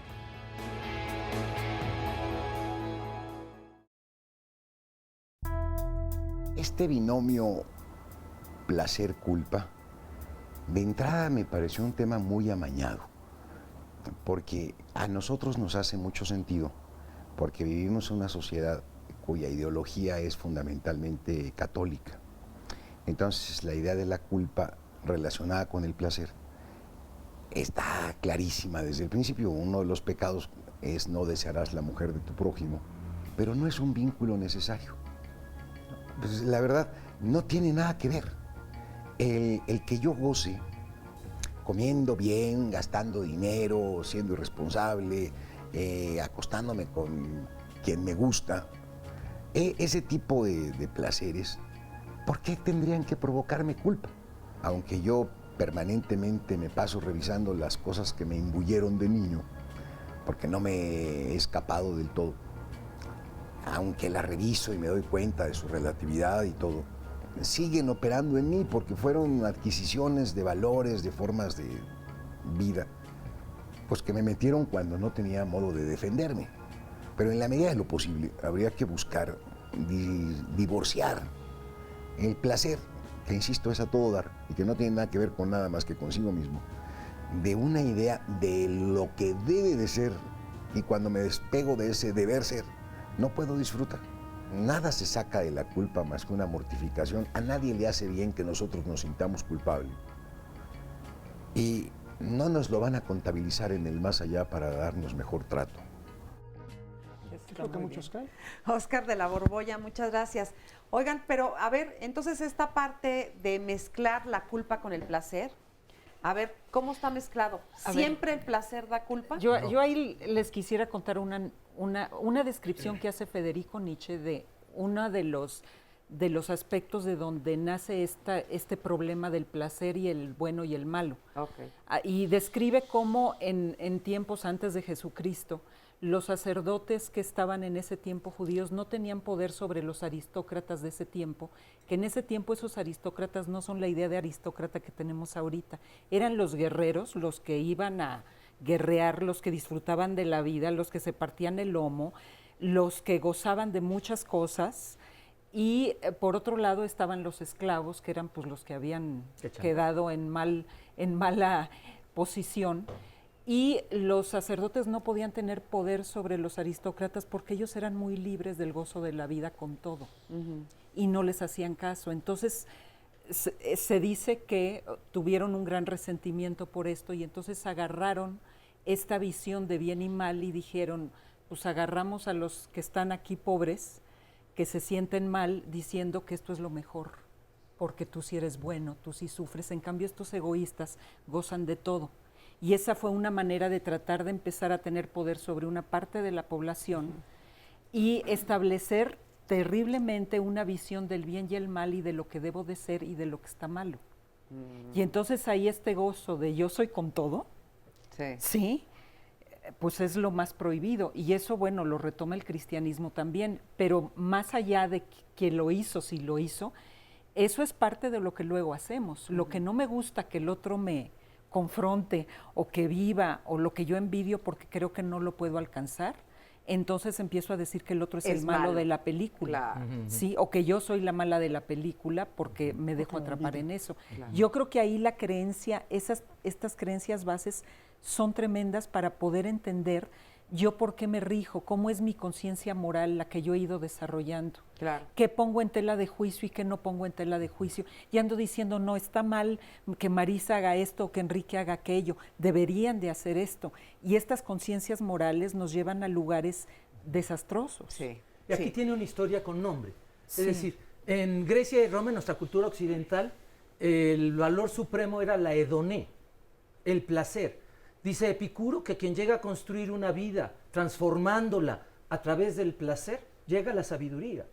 Este binomio placer-culpa, de entrada me pareció un tema muy amañado, porque a nosotros nos hace mucho sentido, porque vivimos en una sociedad cuya ideología es fundamentalmente católica. Entonces, la idea de la culpa relacionada con el placer está clarísima desde el principio. Uno de los pecados es no desearás la mujer de tu prójimo, pero no es un vínculo necesario. Pues la verdad, no tiene nada que ver. El que yo goce, comiendo bien, gastando dinero, siendo irresponsable, acostándome con quien me gusta, ese tipo de placeres, ¿por qué tendrían que provocarme culpa? Aunque yo permanentemente me paso revisando las cosas que me imbuyeron de niño, porque no me he escapado del todo. Aunque la reviso y me doy cuenta de su relatividad y todo, siguen operando en mí porque fueron adquisiciones de valores, de formas de vida, pues que me metieron cuando no tenía modo de defenderme. Pero en la medida de lo posible habría que buscar divorciar el placer, que insisto es a todo dar y que no tiene nada que ver con nada más que consigo mismo, de una idea de lo que debe de ser, y cuando me despego de ese deber ser, no puedo disfrutar. Nada se saca de la culpa más que una mortificación. A nadie le hace bien que nosotros nos sintamos culpables. Y no nos lo van a contabilizar en el más allá para darnos mejor trato. Creo que muchos caen. Oscar de la Borbolla, muchas gracias. Oigan, pero a ver, entonces esta parte de mezclar la culpa con el placer, a ver, ¿cómo está mezclado? ¿Siempre el placer da culpa? Yo ahí les quisiera contar una descripción que hace Federico Nietzsche de uno de los aspectos de donde nace este problema del placer y el bueno y el malo. Okay. Y describe cómo en tiempos antes de Jesucristo, los sacerdotes que estaban en ese tiempo judíos no tenían poder sobre los aristócratas de ese tiempo, que en ese tiempo esos aristócratas no son la idea de aristócrata que tenemos ahorita, eran los guerreros, los que iban a guerrear, los que disfrutaban de la vida, los que se partían el lomo, los que gozaban de muchas cosas, y por otro lado estaban los esclavos, que eran pues los que habían quedado en mala posición. Y los sacerdotes no podían tener poder sobre los aristócratas porque ellos eran muy libres del gozo de la vida con todo y no les hacían caso. Entonces se dice que tuvieron un gran resentimiento por esto y entonces agarraron esta visión de bien y mal y dijeron, pues agarramos a los que están aquí pobres, que se sienten mal diciendo que esto es lo mejor, porque tú sí eres bueno, tú sí sufres. En cambio estos egoístas gozan de todo. Y esa fue una manera de tratar de empezar a tener poder sobre una parte de la población y establecer terriblemente una visión del bien y el mal y de lo que debo de ser y de lo que está malo. Y entonces ahí este gozo de yo soy con todo, sí, pues es lo más prohibido. Y eso, bueno, lo retoma el cristianismo también, pero más allá de que lo hizo, si lo hizo, eso es parte de lo que luego hacemos. Lo que no me gusta que el otro me confronte o que viva o lo que yo envidio porque creo que no lo puedo alcanzar, entonces empiezo a decir que el otro es el malo de la película, Claro. ¿sí? O que yo soy la mala de la película porque me dejo atrapar en eso. Claro. Yo creo que ahí la creencia, estas creencias bases son tremendas para poder entender yo por qué me rijo, cómo es mi conciencia moral la que yo he ido desarrollando. Claro. ¿Qué pongo en tela de juicio y qué no pongo en tela de juicio? Y ando diciendo, no, está mal que Marisa haga esto o que Enrique haga aquello, deberían de hacer esto. Y estas conciencias morales nos llevan a lugares desastrosos. Sí. Y aquí tiene una historia con nombre. Sí. Es decir, en Grecia y Roma, en nuestra cultura occidental, el valor supremo era la hedoné, el placer. Dice Epicuro que quien llega a construir una vida transformándola a través del placer, llega a la sabiduría.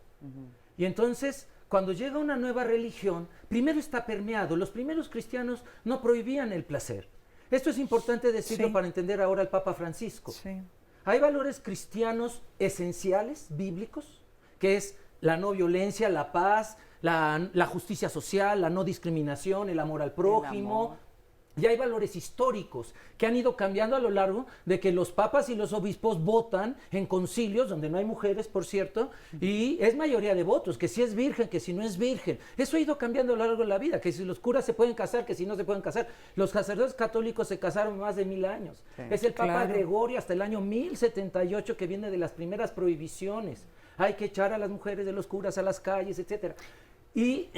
Y entonces, cuando llega una nueva religión, primero está permeado. Los primeros cristianos no prohibían el placer. Esto es importante decirlo para entender ahora al Papa Francisco. Sí. Hay valores cristianos esenciales, bíblicos, que es la no violencia, la paz, la justicia social, la no discriminación, el amor al prójimo. Y hay valores históricos que han ido cambiando a lo largo de que los papas y los obispos votan en concilios, donde no hay mujeres, por cierto, y es mayoría de votos, que si es virgen, que si no es virgen. Eso ha ido cambiando a lo largo de la vida, que si los curas se pueden casar, que si no se pueden casar. Los sacerdotes católicos se casaron más de 1000 años. Sí, es el Papa claro. Gregorio hasta el año 1078 que viene de las primeras prohibiciones. Hay que echar a las mujeres de los curas a las calles, etcétera. Y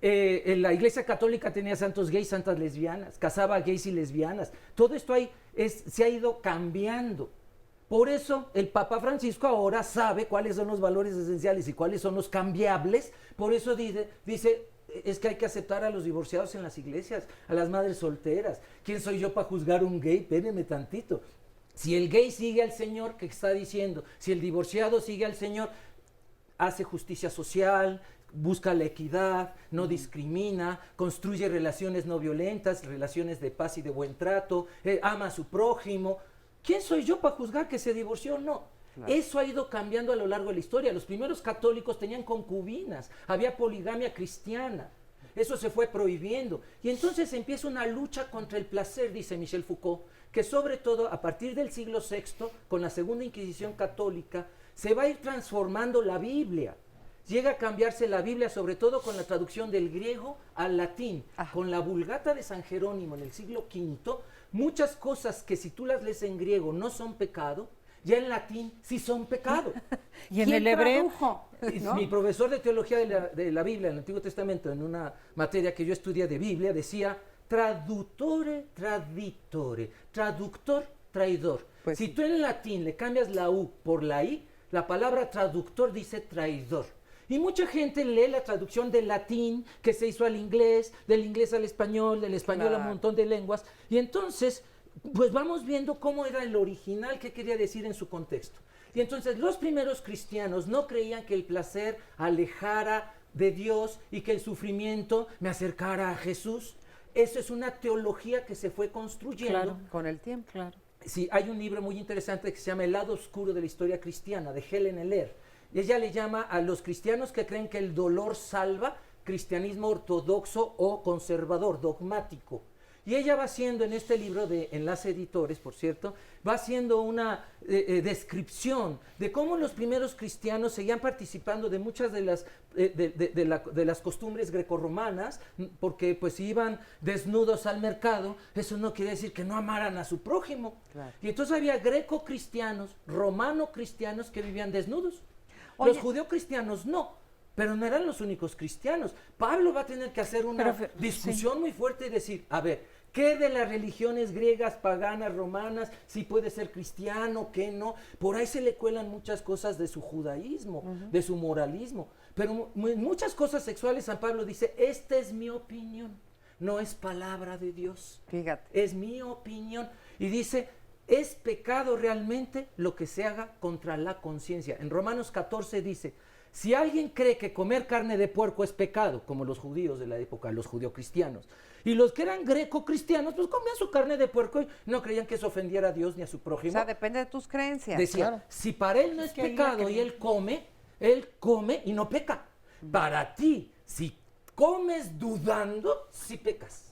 la Iglesia Católica tenía santos gays, santas lesbianas, casaba gays y lesbianas. Todo esto se ha ido cambiando. Por eso el Papa Francisco ahora sabe cuáles son los valores esenciales y cuáles son los cambiables. Por eso dice, es que hay que aceptar a los divorciados en las iglesias, a las madres solteras. ¿Quién soy yo para juzgar a un gay? Espérenme tantito. Si el gay sigue al Señor, ¿qué está diciendo? Si el divorciado sigue al Señor, hace justicia social, busca la equidad, no discrimina, construye relaciones no violentas, relaciones de paz y de buen trato, ama a su prójimo. ¿Quién soy yo para juzgar que se divorció o no? Claro. Eso ha ido cambiando a lo largo de la historia. Los primeros católicos tenían concubinas, había poligamia cristiana. Eso se fue prohibiendo. Y entonces empieza una lucha contra el placer, dice Michel Foucault, que sobre todo a partir del siglo VI, con la Segunda Inquisición católica, se va a ir transformando la Biblia. Llega a cambiarse la Biblia, sobre todo con la traducción del griego al latín. Con la Vulgata de San Jerónimo en el siglo V, muchas cosas que si tú las lees en griego no son pecado, ya en latín sí son pecado. Y en el hebreo, ¿no? Mi profesor de teología de la Biblia, en el Antiguo Testamento, en una materia que yo estudié de Biblia, decía traductore traditore, traductor traidor. Pues si tú en latín le cambias la U por la I, La palabra traductor dice traidor. Y mucha gente lee la traducción del latín que se hizo al inglés, del inglés al español, del español a un montón de lenguas. Y entonces, pues vamos viendo cómo era el original, qué quería decir en su contexto. Y entonces los primeros cristianos no creían que el placer alejara de Dios y que el sufrimiento me acercara a Jesús. Eso es una teología que se fue construyendo. Claro, con el tiempo. Claro. Sí, hay un libro muy interesante que se llama El lado oscuro de la historia cristiana, de Helen Eller. Y ella le llama a los cristianos que creen que el dolor salva, cristianismo ortodoxo o conservador, dogmático. Y ella va haciendo en este libro de Enlace Editores, por cierto, va haciendo una descripción de cómo los primeros cristianos seguían participando de muchas de las costumbres grecorromanas, porque pues si iban desnudos al mercado, eso no quiere decir que no amaran a su prójimo. Claro. Y entonces había greco-cristianos, romano-cristianos que vivían desnudos. Oye, los judeocristianos no, pero no eran los únicos cristianos. Pablo va a tener que hacer una discusión muy fuerte y decir, a ver, ¿qué de las religiones griegas, paganas, romanas, si puede ser cristiano, qué no? Por ahí se le cuelan muchas cosas de su judaísmo, de su moralismo. Pero muchas cosas sexuales, San Pablo dice, esta es mi opinión, no es palabra de Dios. Fíjate. Es mi opinión. Y dice, es pecado realmente lo que se haga contra la conciencia. En Romanos 14 dice, si alguien cree que comer carne de puerco es pecado, como los judíos de la época, los judeocristianos, y los que eran greco-cristianos, pues comían su carne de puerco y no creían que eso ofendiera a Dios ni a su prójimo. O sea, depende de tus creencias. Decía, si para él no es pecado y él come y no peca. Para ti, si comes dudando, sí pecas.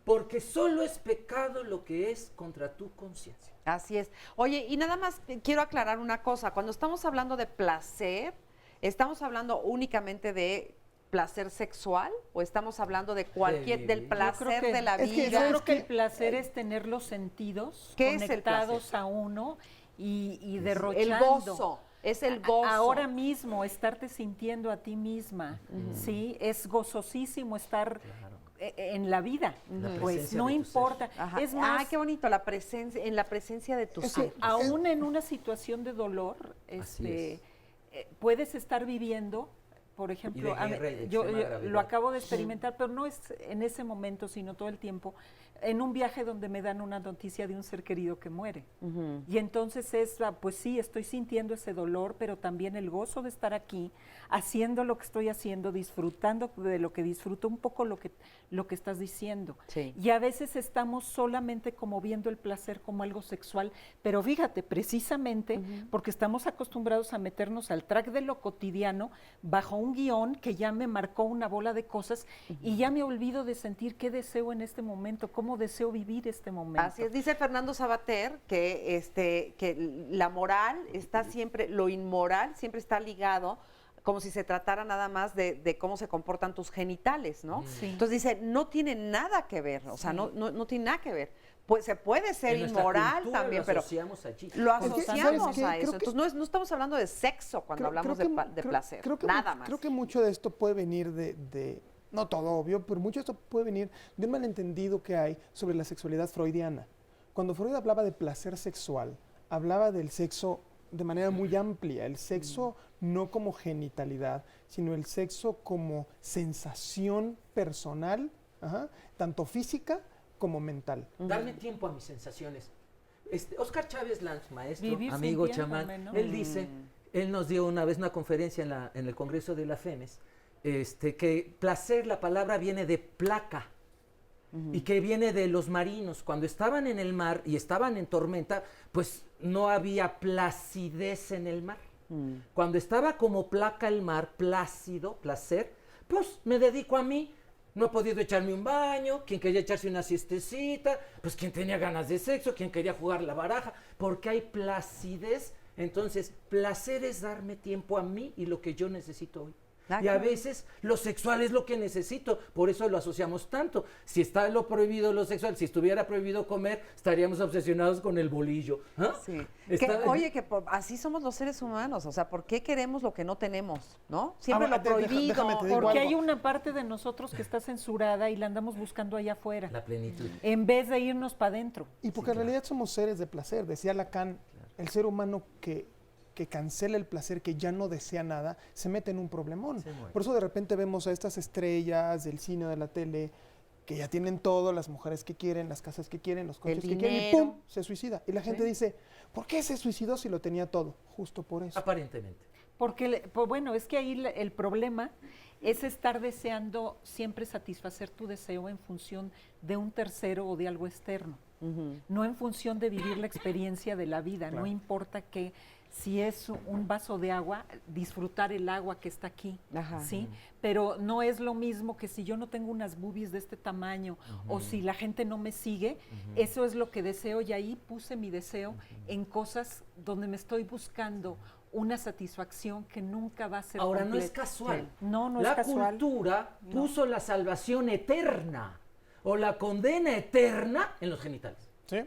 Porque solo es pecado lo que es contra tu conciencia. Así es. Oye, y nada más quiero aclarar una cosa. Cuando estamos hablando de placer, ¿estamos hablando únicamente de placer sexual o estamos hablando de cualquier, del placer de la vida? Yo creo que el placer es tener los sentidos conectados a uno y derrochando. El gozo. Es el gozo. Ahora mismo, estarte sintiendo a ti misma, ¿sí? Es gozosísimo estar en la vida, pues no importa. Es más, qué bonito, la presencia, en la presencia de tu ser. Aún en una situación de dolor, puedes estar viviendo, por ejemplo, yo lo acabo de experimentar, pero no es en ese momento, sino todo el tiempo, en un viaje donde me dan una noticia de un ser querido que muere. Y entonces pues sí, estoy sintiendo ese dolor, pero también el gozo de estar aquí, haciendo lo que estoy haciendo, disfrutando de lo que disfruto, un poco lo que estás diciendo. Sí. Y a veces estamos solamente como viendo el placer como algo sexual, pero fíjate, precisamente porque estamos acostumbrados a meternos al track de lo cotidiano, bajo un guión que ya me marcó una bola de cosas y ya me olvido de sentir qué deseo en este momento, cómo deseo vivir este momento. Así es, dice Fernando Sabater que la moral está siempre, lo inmoral siempre está ligado como si se tratara nada más de cómo se comportan tus genitales, ¿no? Sí. Entonces dice, no tiene nada que ver, o sea, no tiene nada que ver. Pues se puede ser inmoral también, pero lo asociamos a eso. Entonces no estamos hablando de sexo cuando hablamos de placer, nada más. Creo que mucho de esto puede venir no todo obvio, pero mucho de esto puede venir de un malentendido que hay sobre la sexualidad freudiana. Cuando Freud hablaba de placer sexual, hablaba del sexo de manera muy amplia, el sexo no como genitalidad, sino el sexo como sensación personal, tanto física como mental. Darme tiempo a mis sensaciones. Oscar Chávez Lanz, maestro, amigo, chamán, ¿no? Él dice, él nos dio una vez una conferencia en el Congreso de la FEMES, que placer, la palabra viene de placa, y que viene de los marinos. Cuando estaban en el mar y estaban en tormenta, pues no había placidez en el mar. Cuando estaba como placa el mar, plácido, placer, pues me dedico a mí. No he podido echarme un baño, quien quería echarse una siestecita, pues quien tenía ganas de sexo, quien quería jugar la baraja, porque hay placidez. Entonces, placer es darme tiempo a mí y lo que yo necesito hoy. Y a veces lo sexual es lo que necesito, por eso lo asociamos tanto. Si está lo prohibido lo sexual, si estuviera prohibido comer, estaríamos obsesionados con el bolillo. Sí. Oye, así somos los seres humanos, o sea, ¿por qué queremos lo que no tenemos? ¿No? Siempre lo prohibido. Porque hay una parte de nosotros que está censurada y la andamos buscando allá afuera. La plenitud. En vez de irnos para adentro. Y porque en realidad somos seres de placer, decía Lacan, el ser humano que que cancela el placer, que ya no desea nada, se mete en un problemón. Por eso de repente vemos a estas estrellas del cine o de la tele que ya tienen todo, las mujeres que quieren, las casas que quieren, los coches que quieren, y ¡pum!, se suicida. Y la gente dice, ¿por qué se suicidó si lo tenía todo? Justo por eso. Aparentemente. Porque, pues bueno, es que ahí el problema es estar deseando siempre satisfacer tu deseo en función de un tercero o de algo externo, no en función de vivir la experiencia de la vida. Claro. No importa que si es un vaso de agua, disfrutar el agua que está aquí, ¿sí? Pero no es lo mismo que si yo no tengo unas boobies de este tamaño o si la gente no me sigue, eso es lo que deseo y ahí puse mi deseo en cosas donde me estoy buscando una satisfacción que nunca va a ser Ahora, no es completa. casual. Sí. No, no la es casual. cultura puso la salvación eterna o la condena eterna en los genitales. ¿Sí?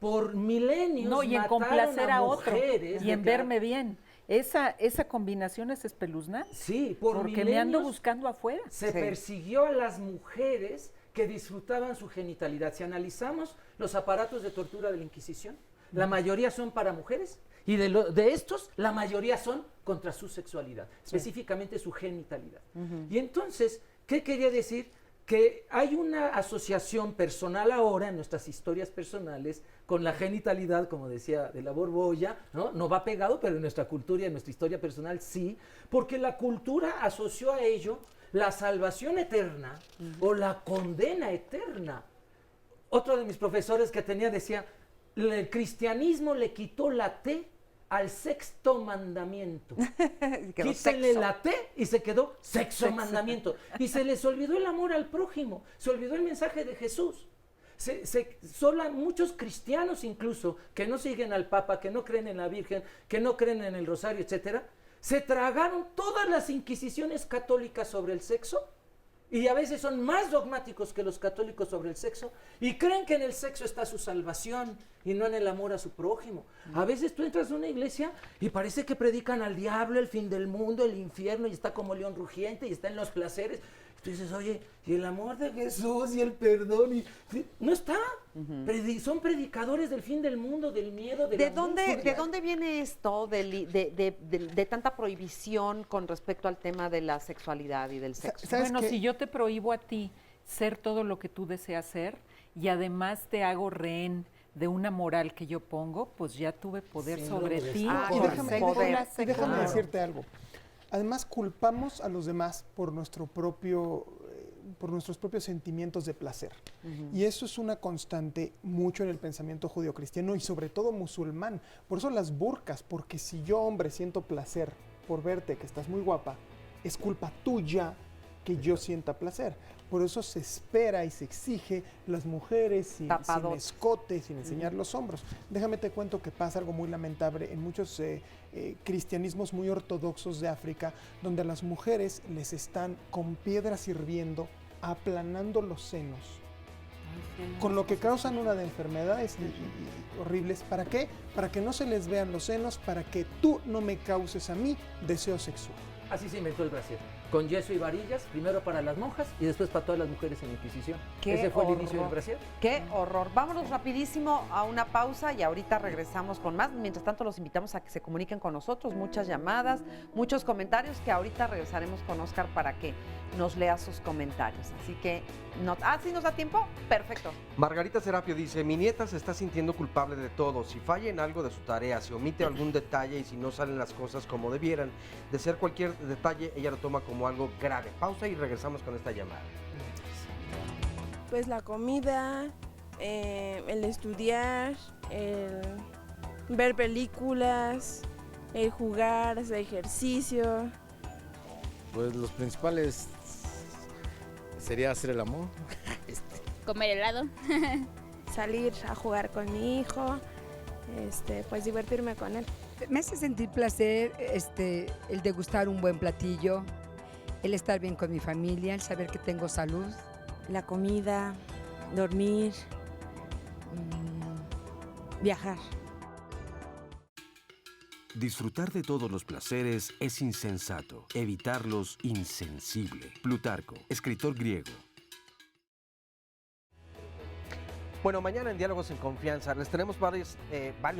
Por milenios No, y en mataron complacer a otro mujeres, y en verme bien. Esa combinación es espeluznante. Sí, por porque me ando milenios buscando afuera. Se persiguió a las mujeres que disfrutaban su genitalidad. Si analizamos los aparatos de tortura de la Inquisición, la mayoría son para mujeres y de estos, la mayoría son contra su sexualidad, específicamente su genitalidad. Y entonces, ¿qué quería decir? Que hay una asociación personal ahora en nuestras historias personales con la genitalidad, como decía de la Borbolla, no va pegado, pero en nuestra cultura y en nuestra historia personal sí, porque la cultura asoció a ello la salvación eterna o la condena eterna. Otro de mis profesores que tenía decía, el cristianismo le quitó la T al sexto mandamiento. Quítenle la T y se quedó sexo mandamiento. Y se les olvidó el amor al prójimo, se olvidó el mensaje de Jesús. Muchos cristianos incluso, que no siguen al Papa, que no creen en la Virgen, que no creen en el Rosario, etcétera, se tragaron todas las inquisiciones católicas sobre el sexo y a veces son más dogmáticos que los católicos sobre el sexo y creen que en el sexo está su salvación y no en el amor a su prójimo. A veces tú entras a una iglesia y parece que predican al diablo, el fin del mundo, el infierno, y está como león rugiente y está en los placeres. Tú dices, oye, y el amor de Jesús y el perdón, no está. Son predicadores del fin del mundo, del miedo, de la lujuria. ¿De dónde viene esto de tanta prohibición con respecto al tema de la sexualidad y del sexo? Bueno, si yo te prohíbo a ti ser todo lo que tú deseas ser y además te hago rehén de una moral que yo pongo, pues ya tuve poder sobre ti. Y déjame decirte algo. Además, culpamos a los demás por nuestros propios sentimientos de placer. Y eso es una constante mucho en el pensamiento judio-cristiano y sobre todo musulmán. Por eso las burkas, porque si yo, hombre, siento placer por verte, que estás muy guapa, es culpa tuya que yo sienta placer. Por eso se espera y se exige las mujeres sin escote, sin enseñar los hombros. Déjame te cuento que pasa algo muy lamentable en muchos cristianismos muy ortodoxos de África, donde a las mujeres les están con piedras hirviendo, aplanando los senos, con lo que causan una de enfermedades horribles. ¿Para qué? Para que no se les vean los senos, para que tú no me causes a mí deseo sexual. Así se inventó el brasier, con yeso y varillas, primero para las monjas y después para todas las mujeres en la Inquisición. Ese fue el inicio del brasier. ¡Qué horror! Vámonos rapidísimo a una pausa y ahorita regresamos con más. Mientras tanto, los invitamos a que se comuniquen con nosotros. Muchas llamadas, muchos comentarios, que ahorita regresaremos con Oscar para que nos lea sus comentarios. Así que, ¿sí nos da tiempo? Perfecto. Margarita Serapio dice, mi nieta se está sintiendo culpable de todo. Si falla en algo de su tarea, si omite algún detalle y si no salen las cosas como debieran, de ser cualquier detalle, ella lo toma como algo grave. Pausa y regresamos con esta llamada. Pues la comida, el estudiar, el ver películas, el jugar, hacer ejercicio. Pues los principales sería hacer el amor. Comer helado. Salir a jugar con mi hijo, pues divertirme con él. Me hace sentir placer el degustar un buen platillo, el estar bien con mi familia, el saber que tengo salud. La comida, dormir, viajar. Disfrutar de todos los placeres es insensato, evitarlos insensible. Plutarco, escritor griego. Bueno, mañana en Diálogos en Confianza les tenemos varios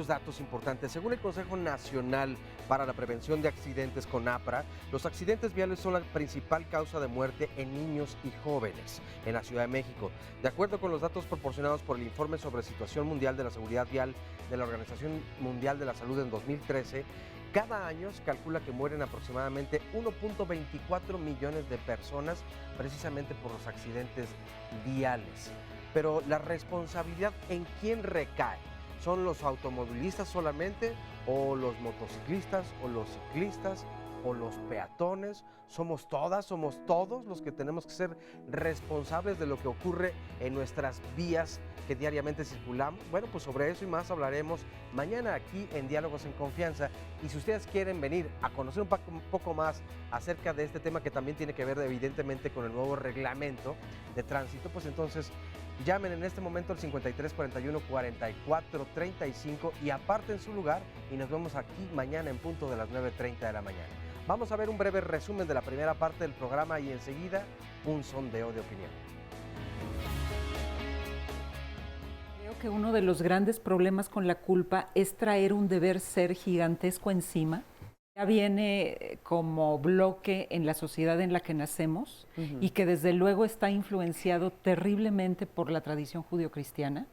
datos importantes. Según el Consejo Nacional para la Prevención de Accidentes, CONAPRA, los accidentes viales son la principal causa de muerte en niños y jóvenes en la Ciudad de México. De acuerdo con los datos proporcionados por el Informe sobre Situación Mundial de la Seguridad Vial de la Organización Mundial de la Salud en 2013, cada año se calcula que mueren aproximadamente 1.24 millones de personas precisamente por los accidentes viales. Pero la responsabilidad, ¿en quién recae? ¿Son los automovilistas solamente, o los motociclistas, o los ciclistas, o los peatones? ¿Somos todas, somos todos los que tenemos que ser responsables de lo que ocurre en nuestras vías que diariamente circulamos? Bueno, pues sobre eso y más hablaremos mañana aquí en Diálogos en Confianza. Y si ustedes quieren venir a conocer un poco más acerca de este tema, que también tiene que ver evidentemente con el nuevo reglamento de tránsito, pues entonces llamen en este momento al 53 41 44 35 y aparten su lugar, y nos vemos aquí mañana en punto de las 9:30 de la mañana. Vamos a ver un breve resumen de la primera parte del programa y enseguida un sondeo de opinión. Creo que uno de los grandes problemas con la culpa es traer un deber ser gigantesco encima. Ya viene como bloque en la sociedad en la que nacemos y que desde luego está influenciado terriblemente por la tradición judio-cristiana.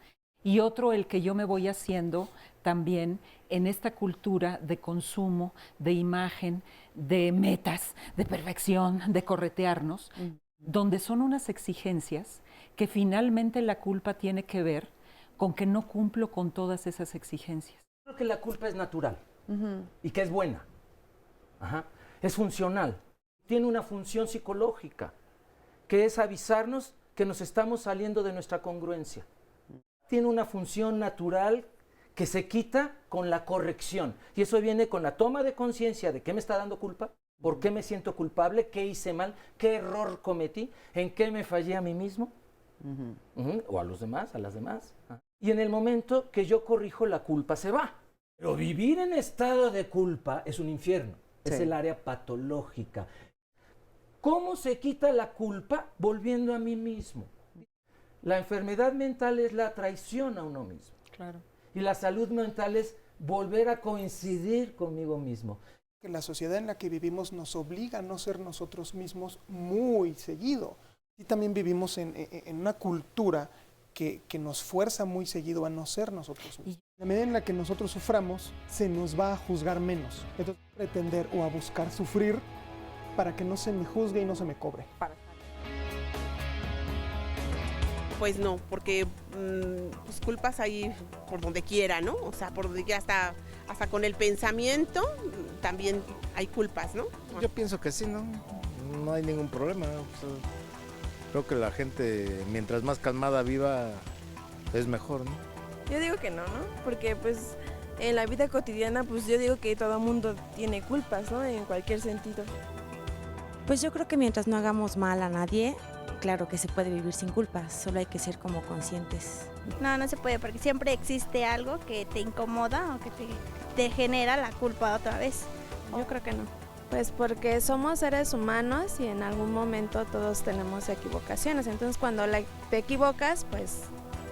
Y otro, el que yo me voy haciendo también en esta cultura de consumo, de imagen, de metas, de perfección, de corretearnos, donde son unas exigencias que finalmente la culpa tiene que ver con que no cumplo con todas esas exigencias. Creo que la culpa es natural y que es buena. Es funcional. Tiene una función psicológica, que es avisarnos que nos estamos saliendo de nuestra congruencia. Tiene una función natural que se quita con la corrección. Y eso viene con la toma de conciencia de qué me está dando culpa, por qué me siento culpable, qué hice mal, qué error cometí, en qué me fallé a mí mismo, o a los demás, a las demás. Y en el momento que yo corrijo, la culpa se va. Pero vivir en estado de culpa es un infierno. Es el área patológica. ¿Cómo se quita la culpa? Volviendo a mí mismo. La enfermedad mental es la traición a uno mismo. Claro. Y la salud mental es volver a coincidir conmigo mismo. La sociedad en la que vivimos nos obliga a no ser nosotros mismos muy seguido. Y también vivimos en una cultura que nos fuerza muy seguido a no ser nosotros mismos. En la medida en la que nosotros suframos, se nos va a juzgar menos. Entonces, pretender o a buscar sufrir para que no se me juzgue y no se me cobre. Pues no, porque pues culpas hay por donde quiera, ¿no? O sea, por donde quiera, hasta con el pensamiento también hay culpas, ¿no? Yo pienso que sí, ¿no? No hay ningún problema. O sea, creo que la gente, mientras más calmada viva, es mejor, ¿no? Yo digo que no, ¿no? Porque pues en la vida cotidiana, pues yo digo que todo mundo tiene culpas, ¿no? En cualquier sentido. Pues yo creo que mientras no hagamos mal a nadie, claro que se puede vivir sin culpas, solo hay que ser como conscientes. No, no se puede, porque siempre existe algo que te incomoda o que te genera la culpa otra vez. Yo creo que no. Pues porque somos seres humanos y en algún momento todos tenemos equivocaciones. Entonces cuando te equivocas, pues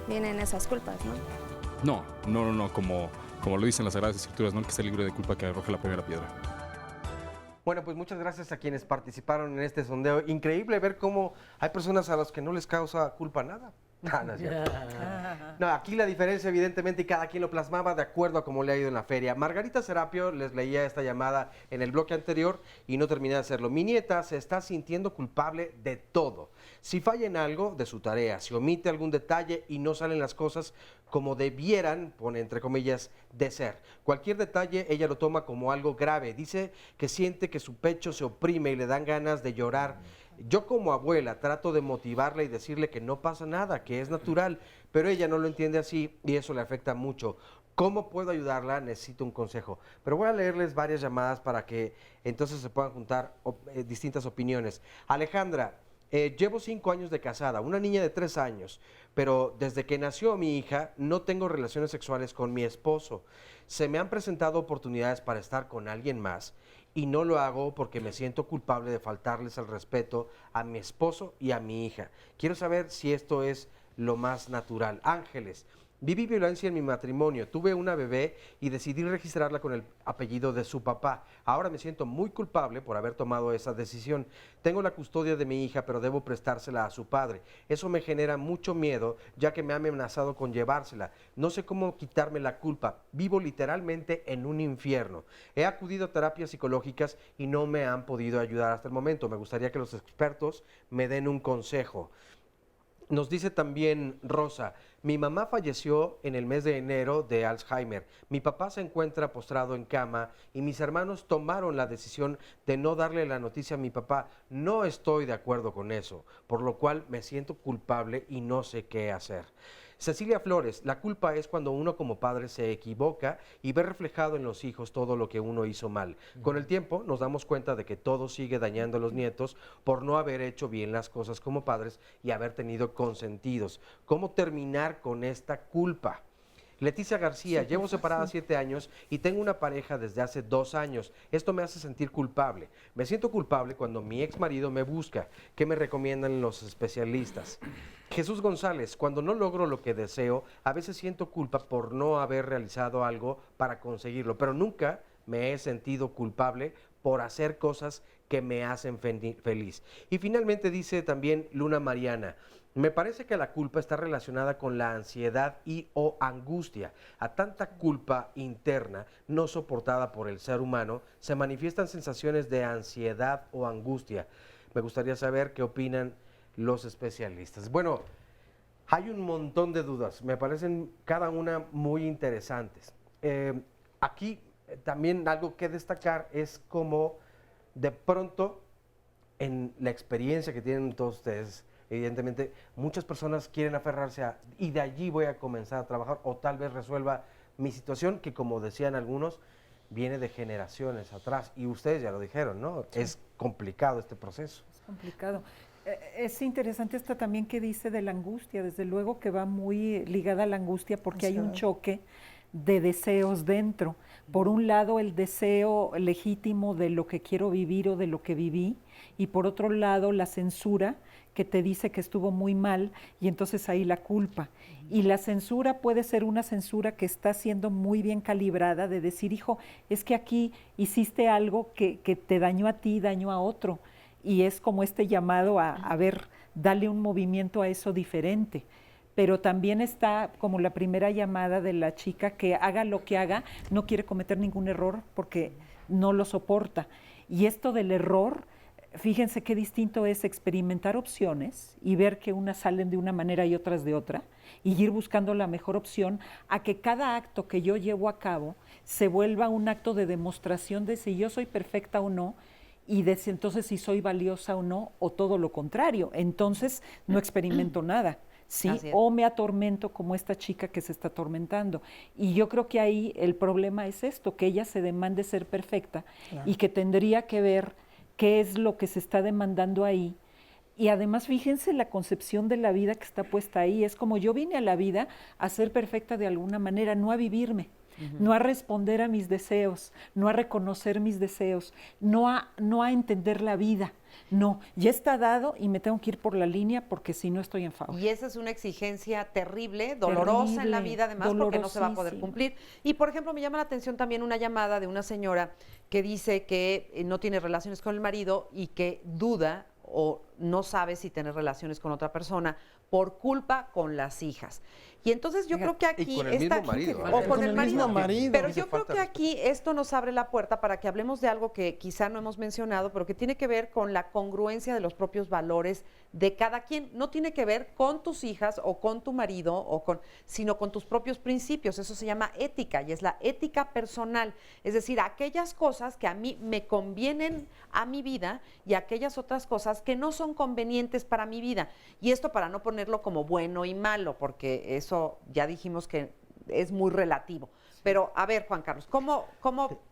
vienen esas culpas, ¿no? No, como lo dicen las Sagradas Escrituras, ¿no? Que esté libre de culpa, que arroje la primera piedra. Bueno, pues muchas gracias a quienes participaron en este sondeo. Increíble ver cómo hay personas a las que no les causa culpa nada. No, es cierto. No, aquí la diferencia evidentemente, y cada quien lo plasmaba de acuerdo a cómo le ha ido en la feria. Margarita Serapio les leía esta llamada en el bloque anterior y no terminé de hacerlo. Mi nieta se está sintiendo culpable de todo. Si falla en algo de su tarea, si omite algún detalle y no salen las cosas como debieran, pone entre comillas, de ser. Cualquier detalle ella lo toma como algo grave. Dice que siente que su pecho se oprime y le dan ganas de llorar. Yo como abuela trato de motivarla y decirle que no pasa nada, que es natural, pero ella no lo entiende así y eso le afecta mucho. ¿Cómo puedo ayudarla? Necesito un consejo. Pero voy a leerles varias llamadas para que entonces se puedan juntar distintas opiniones. Alejandra, llevo 5 años de casada, una niña de 3 años, pero desde que nació mi hija no tengo relaciones sexuales con mi esposo. Se me han presentado oportunidades para estar con alguien más y no lo hago porque me siento culpable de faltarles al respeto a mi esposo y a mi hija. Quiero saber si esto es lo más natural. Ángeles. Viví violencia en mi matrimonio, tuve una bebé y decidí registrarla con el apellido de su papá. Ahora me siento muy culpable por haber tomado esa decisión. Tengo la custodia de mi hija, pero debo prestársela a su padre. Eso me genera mucho miedo, ya que me ha amenazado con llevársela. No sé cómo quitarme la culpa. Vivo literalmente en un infierno. He acudido a terapias psicológicas y no me han podido ayudar hasta el momento. Me gustaría que los expertos me den un consejo. Nos dice también Rosa, mi mamá falleció en el mes de enero de Alzheimer. Mi papá se encuentra postrado en cama y mis hermanos tomaron la decisión de no darle la noticia a mi papá. No estoy de acuerdo con eso, por lo cual me siento culpable y no sé qué hacer. Cecilia Flores, la culpa es cuando uno como padre se equivoca y ve reflejado en los hijos todo lo que uno hizo mal. Con el tiempo nos damos cuenta de que todo sigue dañando a los nietos por no haber hecho bien las cosas como padres y haber tenido consentidos. ¿Cómo terminar con esta culpa? Leticia García, llevo separada 7 años y tengo una pareja desde hace 2 años. Esto me hace sentir culpable. Me siento culpable cuando mi ex marido me busca. ¿Qué me recomiendan los especialistas? Jesús González, cuando no logro lo que deseo, a veces siento culpa por no haber realizado algo para conseguirlo, pero nunca me he sentido culpable por hacer cosas que me hacen feliz. Y finalmente dice también Luna Mariana, me parece que la culpa está relacionada con la ansiedad y o angustia. A tanta culpa interna no soportada por el ser humano, se manifiestan sensaciones de ansiedad o angustia. Me gustaría saber qué opinan los especialistas. Bueno, hay un montón de dudas, me parecen cada una muy interesantes. Aquí también algo que destacar es cómo de pronto en la experiencia que tienen todos ustedes, evidentemente muchas personas quieren aferrarse a y de allí voy a comenzar a trabajar o tal vez resuelva mi situación que, como decían algunos, viene de generaciones atrás y ustedes ya lo dijeron, ¿no? Sí. Es complicado este proceso. Es complicado. Es interesante esto también que dice de la angustia, desde luego que va muy ligada a la angustia porque hay un choque de deseos dentro. Por un lado, el deseo legítimo de lo que quiero vivir o de lo que viví, y por otro lado, la censura que te dice que estuvo muy mal, y entonces ahí la culpa. Y la censura puede ser una censura que está siendo muy bien calibrada, de decir, hijo, es que aquí hiciste algo que te dañó a ti, dañó a otro, y es como este llamado a ver, darle un movimiento a eso diferente. Pero también está como la primera llamada de la chica que haga lo que haga, no quiere cometer ningún error porque no lo soporta. Y esto del error, fíjense qué distinto es experimentar opciones y ver que unas salen de una manera y otras de otra, y ir buscando la mejor opción, a que cada acto que yo llevo a cabo se vuelva un acto de demostración de si yo soy perfecta o no, y de si entonces si soy valiosa o no, o todo lo contrario. Entonces no experimento nada. ¿Sí? O me atormento como esta chica que se está atormentando. Y yo creo que ahí el problema es esto, que ella se demande ser perfecta, claro, y que tendría que ver qué es lo que se está demandando ahí. Y además fíjense la concepción de la vida que está puesta ahí. Es como yo vine a la vida a ser perfecta de alguna manera, no a vivirme. No a responder a mis deseos, no a reconocer mis deseos, no a entender la vida. No, ya está dado y me tengo que ir por la línea porque si no estoy en favor. Y esa es una exigencia terrible, dolorosa en la vida además, porque no se va a poder cumplir. Y por ejemplo, me llama la atención también una llamada de una señora que dice que no tiene relaciones con el marido y que duda o no sabe si tener relaciones con otra persona por culpa con las hijas. Y entonces yo creo que aquí... Y con el mismo marido. O con el marido. Pero yo creo que aquí esto nos abre la puerta para que hablemos de algo que quizá no hemos mencionado, pero que tiene que ver con la congruencia de los propios valores de cada quien. No tiene que ver con tus hijas o con tu marido, sino con tus propios principios. Eso se llama ética y es la ética personal. Es decir, aquellas cosas que a mí me convienen a mi vida y aquellas otras cosas que no son convenientes para mi vida. Y esto para no ponerlo como bueno y malo, porque eso ya dijimos que es muy relativo. Pero, a ver, Juan Carlos, ¿cómo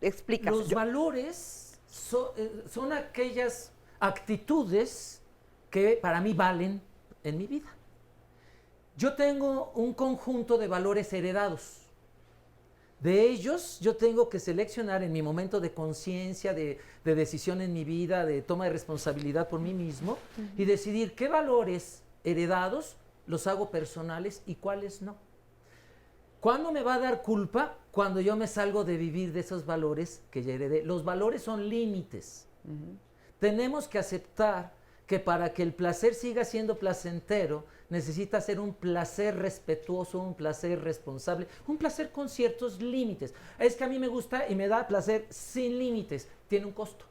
explicas? Los valores son aquellas actitudes que para mí valen en mi vida. Yo tengo un conjunto de valores heredados. De ellos yo tengo que seleccionar en mi momento de conciencia, de decisión en mi vida, de toma de responsabilidad por mí mismo, y decidir qué valores heredados los hago personales y cuáles no. ¿Cuándo me va a dar culpa? Cuando yo me salgo de vivir de esos valores que ya heredé. Los valores son límites. Tenemos que aceptar que para que el placer siga siendo placentero, necesita ser un placer respetuoso, un placer responsable, un placer con ciertos límites. Es que a mí me gusta y me da placer sin límites. Tiene un costo.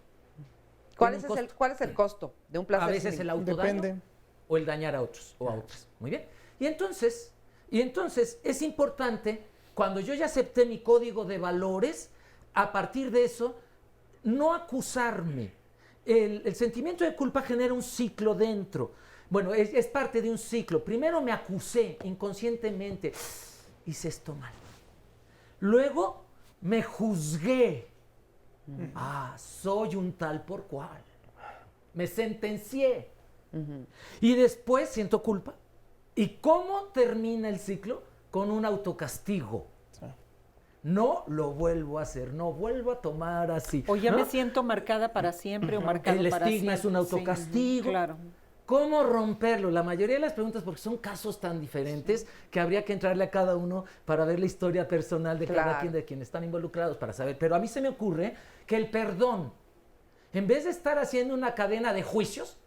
¿Cuál es el costo de un placer? A veces el autodaño o el dañar a otros o a otras. Muy bien. Y entonces es importante, cuando yo ya acepté mi código de valores, a partir de eso, no acusarme. El sentimiento de culpa genera un ciclo dentro. Bueno, es parte de un ciclo. Primero me acusé inconscientemente. Hice esto mal. Luego me juzgué. Soy un tal por cual. Me sentencié. Y después siento culpa. ¿Y cómo termina el ciclo? Con un autocastigo. No lo vuelvo a hacer, no vuelvo a tomar así. O ya ¿no? me siento marcada para siempre o marcado para siempre. El estigma es un autocastigo. Sí, claro. ¿Cómo romperlo? La mayoría de las preguntas, porque son casos tan diferentes que habría que entrarle a cada uno para ver la historia personal de cada quien, de quienes están involucrados, para saber. Pero a mí se me ocurre que el perdón, en vez de estar haciendo una cadena de juicios,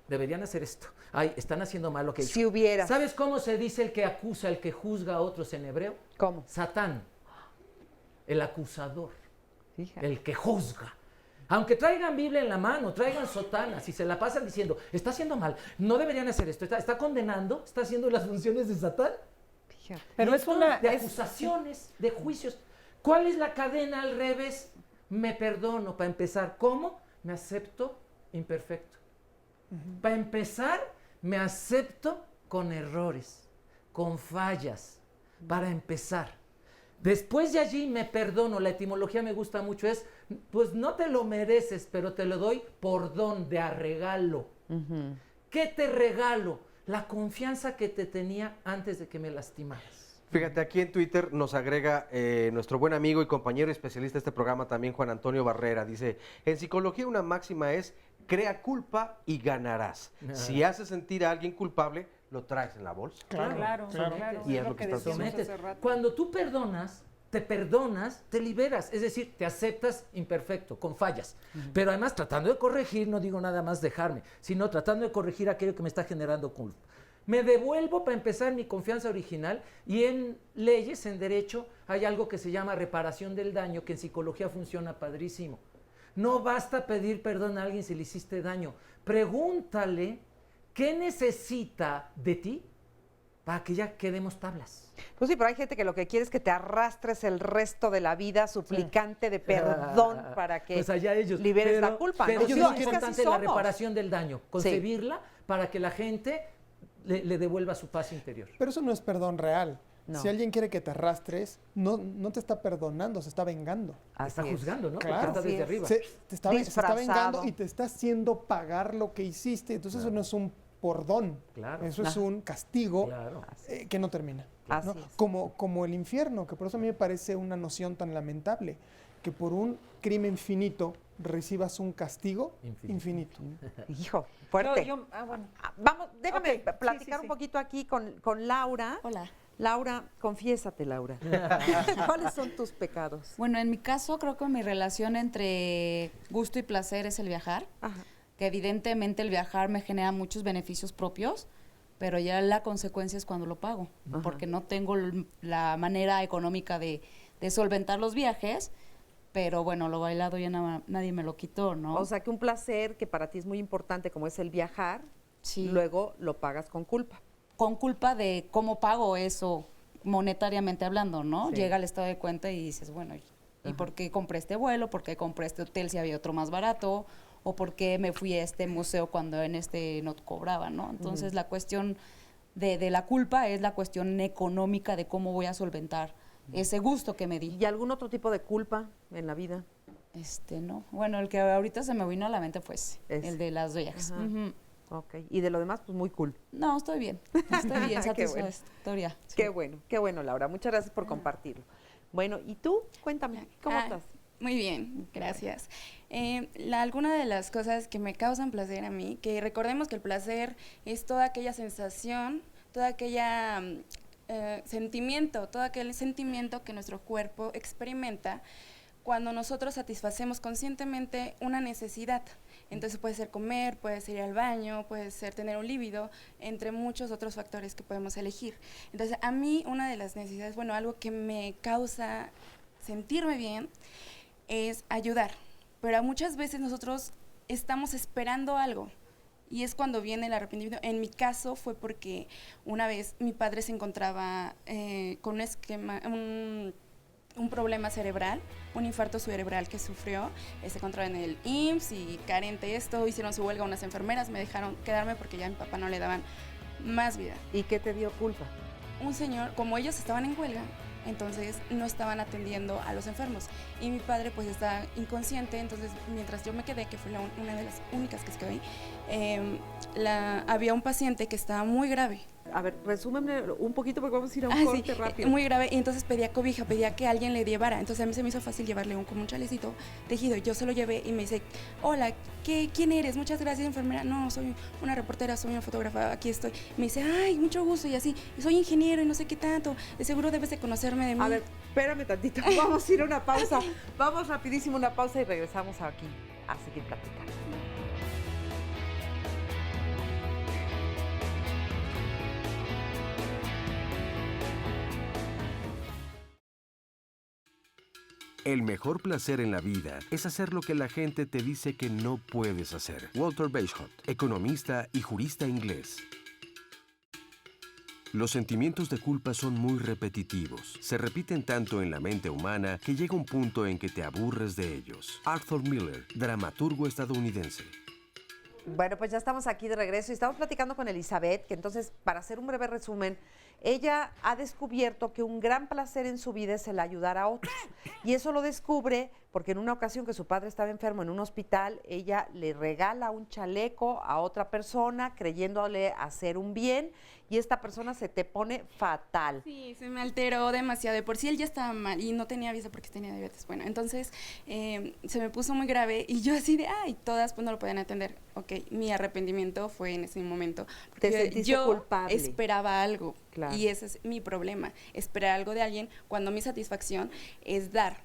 deberían hacer esto. Están haciendo mal lo que si hubiera. ¿Sabes cómo se dice el que acusa, el que juzga a otros en hebreo? ¿Cómo? Satán. El acusador. Fíjate. El que juzga. Aunque traigan Biblia en la mano, traigan sotanas y se la pasan diciendo, está haciendo mal, no deberían hacer esto, está condenando, está haciendo las funciones de Satán. Fíjate. Pero es una... De acusaciones, de juicios. ¿Cuál es la cadena al revés? Me perdono, para empezar. ¿Cómo? Me acepto imperfecto. Para empezar, me acepto con errores, con fallas, para empezar. Después de allí me perdono. La etimología me gusta mucho, es, pues no te lo mereces, pero te lo doy por don, de a regalo. ¿Qué te regalo? La confianza que te tenía antes de que me lastimaras. Fíjate, aquí en Twitter nos agrega nuestro buen amigo y compañero especialista de este programa también, Juan Antonio Barrera. Dice, en psicología una máxima es, crea culpa y ganarás. Si haces sentir a alguien culpable, lo traes en la bolsa. Claro. Y es lo que estás haciendo. Cuando tú perdonas, te liberas. Es decir, te aceptas imperfecto, con fallas. Pero además tratando de corregir, no digo nada más dejarme, sino tratando de corregir aquello que me está generando culpa. Me devuelvo para empezar mi confianza original, y en leyes, en derecho, hay algo que se llama reparación del daño, que en psicología funciona padrísimo. No basta pedir perdón a alguien si le hiciste daño. Pregúntale qué necesita de ti para que ya quedemos tablas. Pues sí, pero hay gente que lo que quiere es que te arrastres el resto de la vida suplicante de perdón para que pues allá ellos. liberes la culpa. Pero ¿no? sí Es es importante la reparación del daño, concebirla para que la gente le devuelva su paz interior. Pero eso no es perdón real. No. Si alguien quiere que te arrastres, no te está perdonando, se está vengando. Está juzgando, ¿no? Claro. Está desde arriba. Se está vengando y te está haciendo pagar lo que hiciste. Entonces eso no es un perdón. Claro. Eso es un castigo que no termina. ¿no? Como el infierno, que por eso a mí me parece una noción tan lamentable, que por un crimen finito recibas un castigo infinito. Hijo, fuerte. Bueno. Vamos, déjame platicar un poquito aquí con Laura. Hola. Laura, confiésate, Laura. ¿Cuáles son tus pecados? Bueno, en mi caso creo que mi relación entre gusto y placer es el viajar. Ajá. Que evidentemente el viajar me genera muchos beneficios propios, pero ya la consecuencia es cuando lo pago, porque no tengo la manera económica de solventar los viajes, pero bueno, lo bailado ya nadie me lo quitó, ¿no? O sea, que un placer que para ti es muy importante, como es el viajar, luego lo pagas con culpa. Con culpa de cómo pago eso monetariamente hablando, ¿no? Sí. Llega el estado de cuenta y dices, bueno, ¿y por qué compré este vuelo? ¿Por qué compré este hotel si había otro más barato? ¿O por qué me fui a este museo cuando en este no cobraba, ¿no? Entonces la cuestión de la culpa es la cuestión económica de cómo voy a solventar ese gusto que me di. ¿Y algún otro tipo de culpa en la vida? No. Bueno, el que ahorita se me vino a la mente fue el de las viajes. Ok, y de lo demás, pues muy cool. No, estoy bien, satisfactoria. Qué bueno, Laura, muchas gracias por compartirlo. Bueno, ¿y tú? Cuéntame, ¿cómo estás? Muy bien, gracias. Alguna de las cosas que me causan placer a mí, que recordemos que el placer es toda aquella sensación todo aquella sentimiento, todo aquel sentimiento que nuestro cuerpo experimenta cuando nosotros satisfacemos conscientemente una necesidad. Entonces puede ser comer, puede ser ir al baño, puede ser tener un líbido, entre muchos otros factores que podemos elegir. Entonces a mí una de las necesidades, bueno, algo que me causa sentirme bien es ayudar, pero muchas veces nosotros estamos esperando algo y es cuando viene el arrepentimiento. En mi caso fue porque una vez mi padre se encontraba con un esquema, un problema cerebral, un infarto cerebral que sufrió, se encontraba en el IMSS y carente de esto, hicieron su huelga unas enfermeras, me dejaron quedarme porque ya a mi papá no le daban más vida. ¿Y qué te dio culpa? Un señor, como ellos estaban en huelga, entonces no estaban atendiendo a los enfermos y mi padre pues estaba inconsciente, entonces mientras yo me quedé, que fue una de las únicas que se quedó ahí, había un paciente que estaba muy grave. A ver, resúmeme un poquito porque vamos a ir a un corte rápido. Muy grave, y entonces pedía cobija, pedía que alguien le llevara. Entonces a mí se me hizo fácil llevarle como un chalecito tejido. Yo se lo llevé y me dice, hola, ¿quién eres? Muchas gracias, enfermera. No, soy una reportera, soy una fotógrafa, aquí estoy. Me dice, ay, mucho gusto, y así, soy ingeniero y no sé qué tanto. De seguro debes de conocerme de mí. A ver, espérame tantito, vamos a ir a una pausa. Vamos rapidísimo a una pausa y regresamos aquí a seguir platicando. El mejor placer en la vida es hacer lo que la gente te dice que no puedes hacer. Walter Bagehot, economista y jurista inglés. Los sentimientos de culpa son muy repetitivos. Se repiten tanto en la mente humana que llega un punto en que te aburres de ellos. Arthur Miller, dramaturgo estadounidense. Bueno, pues ya estamos aquí de regreso y estamos platicando con Elizabeth, que entonces, para hacer un breve resumen, ella ha descubierto que un gran placer en su vida es el ayudar a otros. Y eso lo descubre porque en una ocasión que su padre estaba enfermo en un hospital, ella le regala un chaleco a otra persona creyéndole hacer un bien y esta persona se te pone fatal. Sí, se me alteró demasiado. De por sí él ya estaba mal y no tenía visa porque tenía diabetes. Bueno, entonces se me puso muy grave y yo así de, ay, todas pues no lo podían atender. Ok, mi arrepentimiento fue en ese momento. Te sentiste culpable. Esperaba algo. Claro. Y ese es mi problema, esperar algo de alguien cuando mi satisfacción es dar,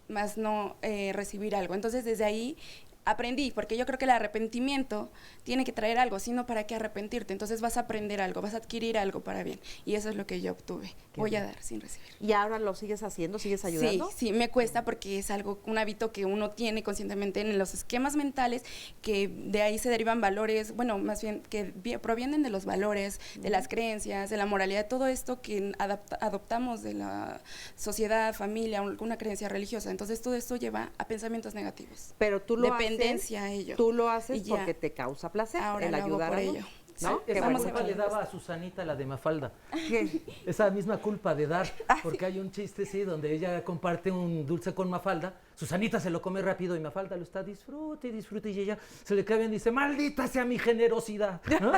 más no recibir algo. Entonces desde ahí aprendí, porque yo creo que el arrepentimiento tiene que traer algo, sino para qué arrepentirte. Entonces vas a aprender algo, vas a adquirir algo para bien. Y eso es lo que yo obtuve. Voy a dar sin recibir. ¿Y ahora lo sigues haciendo? ¿Sigues ayudando? Sí, me cuesta porque es algo, un hábito que uno tiene conscientemente en los esquemas mentales, que de ahí se derivan valores, bueno, más bien que provienen de los valores, de las creencias, de la moralidad, de todo esto que adoptamos de la sociedad, familia, alguna creencia religiosa. Entonces todo esto lleva a pensamientos negativos. Pero tú lo dependencia a ello. Tú lo haces porque te causa placer. Ahora el lo hago ayudar por a ello. ¿no? Sí, esa culpa le daba a Susanita, la de Mafalda. ¿Qué? Esa misma culpa de dar, porque hay un chiste, sí, donde ella comparte un dulce con Mafalda, Susanita se lo come rápido y Mafalda lo está disfrute, disfrute, y ella se le cae bien y dice, maldita sea mi generosidad. ¿No?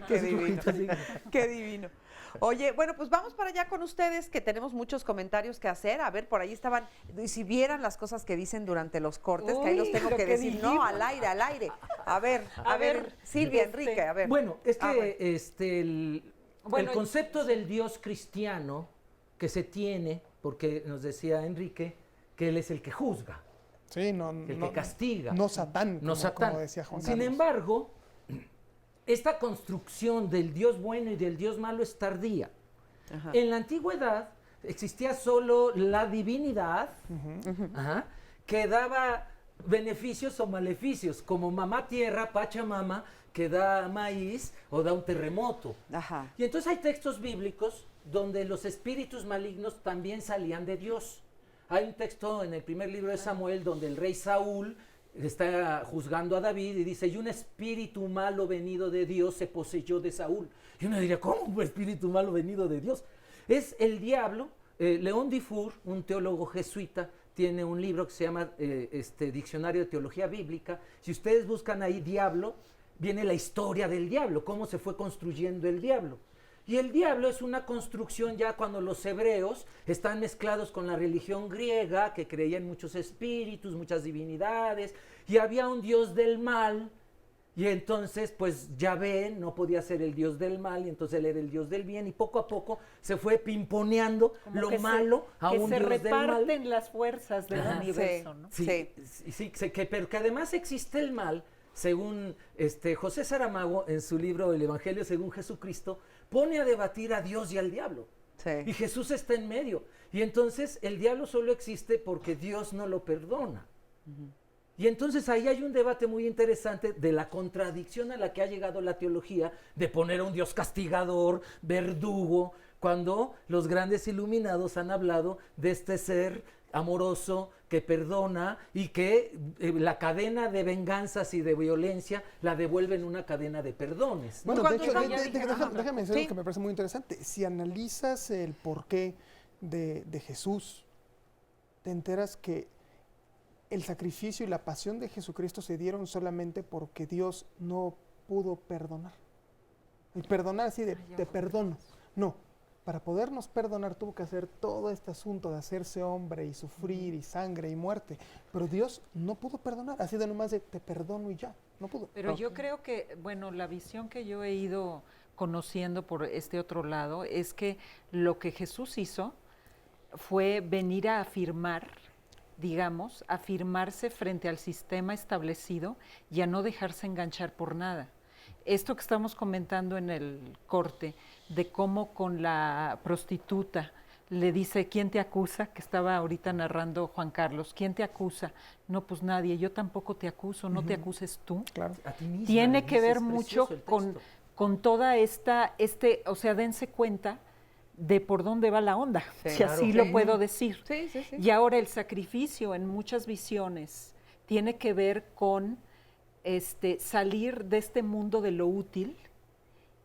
Qué divino, qué divino. Oye, bueno, pues vamos para allá con ustedes, que tenemos muchos comentarios que hacer. A ver, por ahí estaban, si vieran las cosas que dicen durante los cortes, que ahí los tengo que decir, dijimos. no, al aire, al aire. A ver, Silvia, Enrique, a ver. Bueno, es que el concepto del Dios cristiano que se tiene, porque nos decía Enrique, que Él es el que juzga, sí, el que castiga. No Satán, Satán. como decía Juan Sin Carlos. embargo, esta construcción del Dios bueno y del Dios malo es tardía. Ajá. En la antigüedad existía solo la divinidad, que daba beneficios o maleficios, como mamá tierra, Pachamama, que da maíz o da un terremoto. Ajá. Y entonces hay textos bíblicos donde los espíritus malignos también salían de Dios. Hay un texto en el primer libro de Samuel donde el rey Saúl está juzgando a David y dice, y un espíritu malo venido de Dios se poseyó de Saúl. Y uno diría, ¿cómo un espíritu malo venido de Dios? Es el diablo. León Dufour, un teólogo jesuita, tiene un libro que se llama Diccionario de Teología Bíblica. Si ustedes buscan ahí diablo, viene la historia del diablo, cómo se fue construyendo el diablo. Y el diablo es una construcción ya cuando los hebreos están mezclados con la religión griega, que creía en muchos espíritus, muchas divinidades, y había un dios del mal Y entonces, pues Yahvé no podía ser el Dios del mal, y entonces él era el Dios del bien, y poco a poco se fue pimponeando Como lo que malo a un se Dios del mal. reparten las fuerzas del Ajá. universo, ¿no? Pero que además existe el mal, según José Saramago, en su libro El Evangelio según Jesucristo, pone a debatir a Dios y al diablo. Y Jesús está en medio. Y entonces el diablo solo existe porque Dios no lo perdona. Y entonces ahí hay un debate muy interesante de la contradicción a la que ha llegado la teología de poner a un Dios castigador, verdugo, cuando los grandes iluminados han hablado de este ser amoroso que perdona y que la cadena de venganzas y de violencia la devuelve en una cadena de perdones. Bueno, de hecho, déjame decir algo que me parece muy interesante. Si analizas el porqué de Jesús, te enteras que el sacrificio y la pasión de Jesucristo se dieron solamente porque Dios no pudo perdonar. Y perdonar así de te perdono. No, para podernos perdonar tuvo que hacer todo este asunto de hacerse hombre y sufrir y sangre y muerte. Pero Dios no pudo perdonar, así de nomás de te perdono y ya, no pudo. Pero yo creo que, bueno, la visión que yo he ido conociendo por este otro lado es que lo que Jesús hizo fue venir a afirmar, digamos, afirmarse frente al sistema establecido y a no dejarse enganchar por nada. Esto que estamos comentando en el corte, de cómo con la prostituta le dice, ¿quién te acusa? Que estaba ahorita narrando Juan Carlos, ¿quién te acusa? No, pues nadie, yo tampoco te acuso, no te acuses tú. Claro. A ti misma, Tiene que ver es mucho precioso el con toda o sea, dense cuenta de por dónde va la onda, si así lo puedo decir. Y ahora el sacrificio en muchas visiones tiene que ver con salir de este mundo de lo útil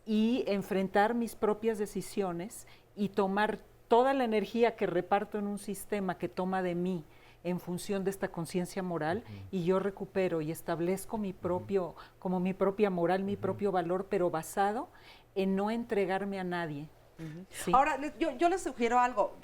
y enfrentar mis propias decisiones y tomar toda la energía que reparto en un sistema que toma de mí en función de esta conciencia moral, y yo recupero y establezco mi propia moral, mi propio valor, pero basado en no entregarme a nadie. Sí. Ahora, yo les sugiero algo.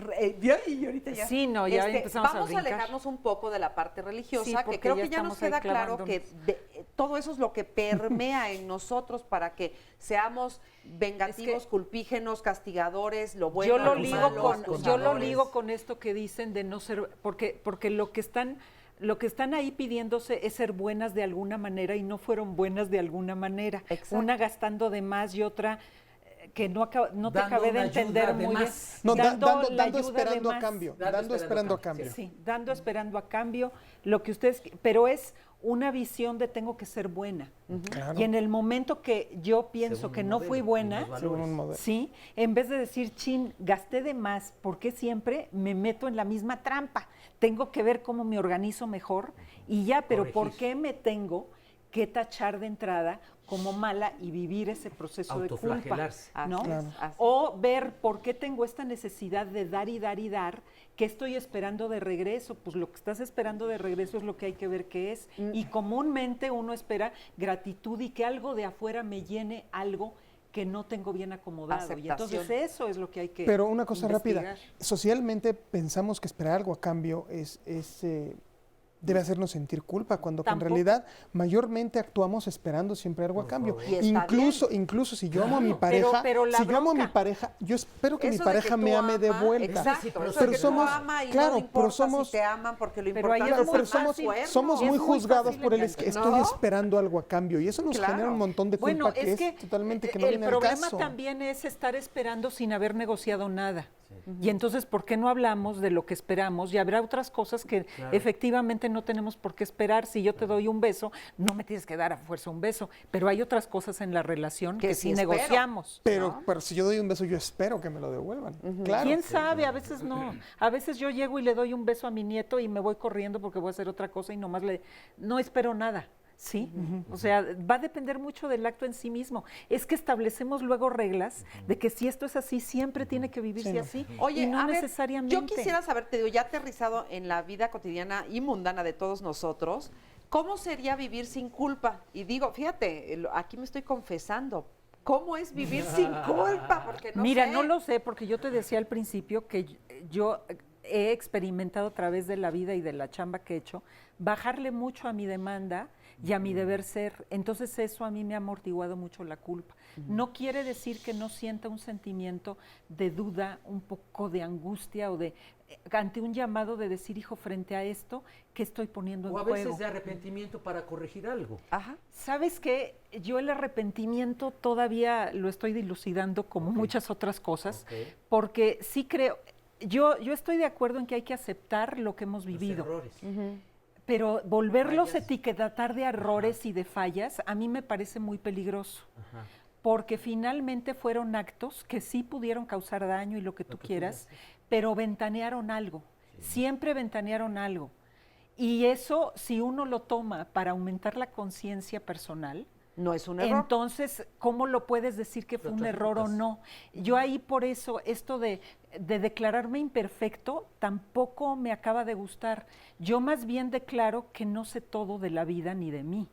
Y ahorita ya. Sí, no, ya empezamos a vamos a brincar. alejarnos un poco de la parte religiosa, Sí, que porque creo ya que ya nos estamos ahí queda claro que clavándonos. todo eso es lo que permea en nosotros para que seamos vengativos, culpígenos, castigadores, lo bueno, yo lo lo ligo malo, con acusadores. yo lo ligo con esto que dicen de no ser, porque lo que están ahí pidiéndose es ser buenas de alguna manera y no fueron buenas de alguna manera. Exacto. Una gastando de más y otra que no te Dando acabé de una entender ayuda de muy bien. más. No, Dando la dando ayuda esperando de a más. cambio. Dando Dando esperando a cambio. Sí, dando esperando a cambio lo que ustedes, pero es una visión de tengo que ser buena. Claro. Y en el momento que yo pienso Según que un no modelo, fui buena, Según un modelo. sí, en vez de decir, chin, gasté de más, ¿por qué siempre me meto en la misma trampa? Tengo que ver cómo me organizo mejor y ya, pero ¿por Corregir. qué me tengo que tachar de entrada como mala y vivir ese proceso de culpa? Autoflagelarse. ¿No? Claro. O ver por qué tengo esta necesidad de dar y dar y dar, ¿qué estoy esperando de regreso? Pues lo que estás esperando de regreso es lo que hay que ver qué es. Y comúnmente uno espera gratitud y que algo de afuera me llene algo que no tengo bien acomodado. Y entonces Aceptación. eso es lo que hay que Pero una cosa investigar. rápida, socialmente pensamos que esperar algo a cambio debe hacernos sentir culpa, cuando que en Tampoco. realidad mayormente actuamos esperando siempre algo a cambio. Y está Incluso si yo amo a mi pareja, pero la si yo amo a mi bronca- pareja, yo espero que mi Eso de pareja que me tú ame de amas, vuelta. Exacto, eso Pero de que somos, tú amas y claro, no le importa pero somos, si te aman, porque lo Pero ahí importante es es muy el somos, cuerno. somos Es muy muy juzgados fácil por el enganchar. estoy ¿No? esperando algo a cambio, y eso nos Claro. genera un montón de culpa Bueno, que es totalmente que no el viene al problema caso. también es estar esperando sin haber negociado nada. Y entonces, ¿por qué no hablamos de lo que esperamos? Y habrá otras cosas que efectivamente no tenemos por qué esperar. Si yo te doy un beso, no me tienes que dar a fuerza un beso. Pero hay otras cosas en la relación que sí espero. negociamos. Pero si yo doy un beso, yo espero que me lo devuelvan. Claro. ¿Quién sabe? A veces no. A veces yo llego y le doy un beso a mi nieto y me voy corriendo porque voy a hacer otra cosa y nomás no espero nada. Sí, o sea, va a depender mucho del acto en sí mismo. Es que establecemos luego reglas de que si esto es así, siempre tiene que vivirse así. Oye, y no a ver, necesariamente. yo quisiera saber, te digo, ya aterrizado en la vida cotidiana y mundana de todos nosotros, ¿cómo sería vivir sin culpa? Y digo, fíjate, aquí me estoy confesando, ¿cómo es vivir sin culpa? Porque no Mira, sé. no lo sé, porque yo te decía al principio que yo he experimentado a través de la vida y de la chamba que he hecho, bajarle mucho a mi demanda y a mi deber ser. Entonces eso a mí me ha amortiguado mucho la culpa. No quiere decir que no sienta un sentimiento de duda, un poco de angustia o de ante un llamado de decir, hijo, frente a esto, ¿qué estoy poniendo en O a juego? veces de arrepentimiento para corregir algo. Ajá. ¿Sabes qué? Yo el arrepentimiento todavía lo estoy dilucidando como muchas otras cosas, porque sí creo, yo estoy de acuerdo en que hay que aceptar lo que hemos vivido. Errores. Pero volverlos a etiquetar de errores y de fallas, a mí me parece muy peligroso. Porque finalmente fueron actos que sí pudieron causar daño y lo que tú quieras, pero ventanearon algo, siempre ventanearon algo. Y eso, si uno lo toma para aumentar la conciencia personal, no es un error. Entonces, ¿cómo lo puedes decir que fue un error o no? Yo ahí por eso, esto de declararme imperfecto tampoco me acaba de gustar. Yo más bien declaro que no sé todo de la vida ni de mí.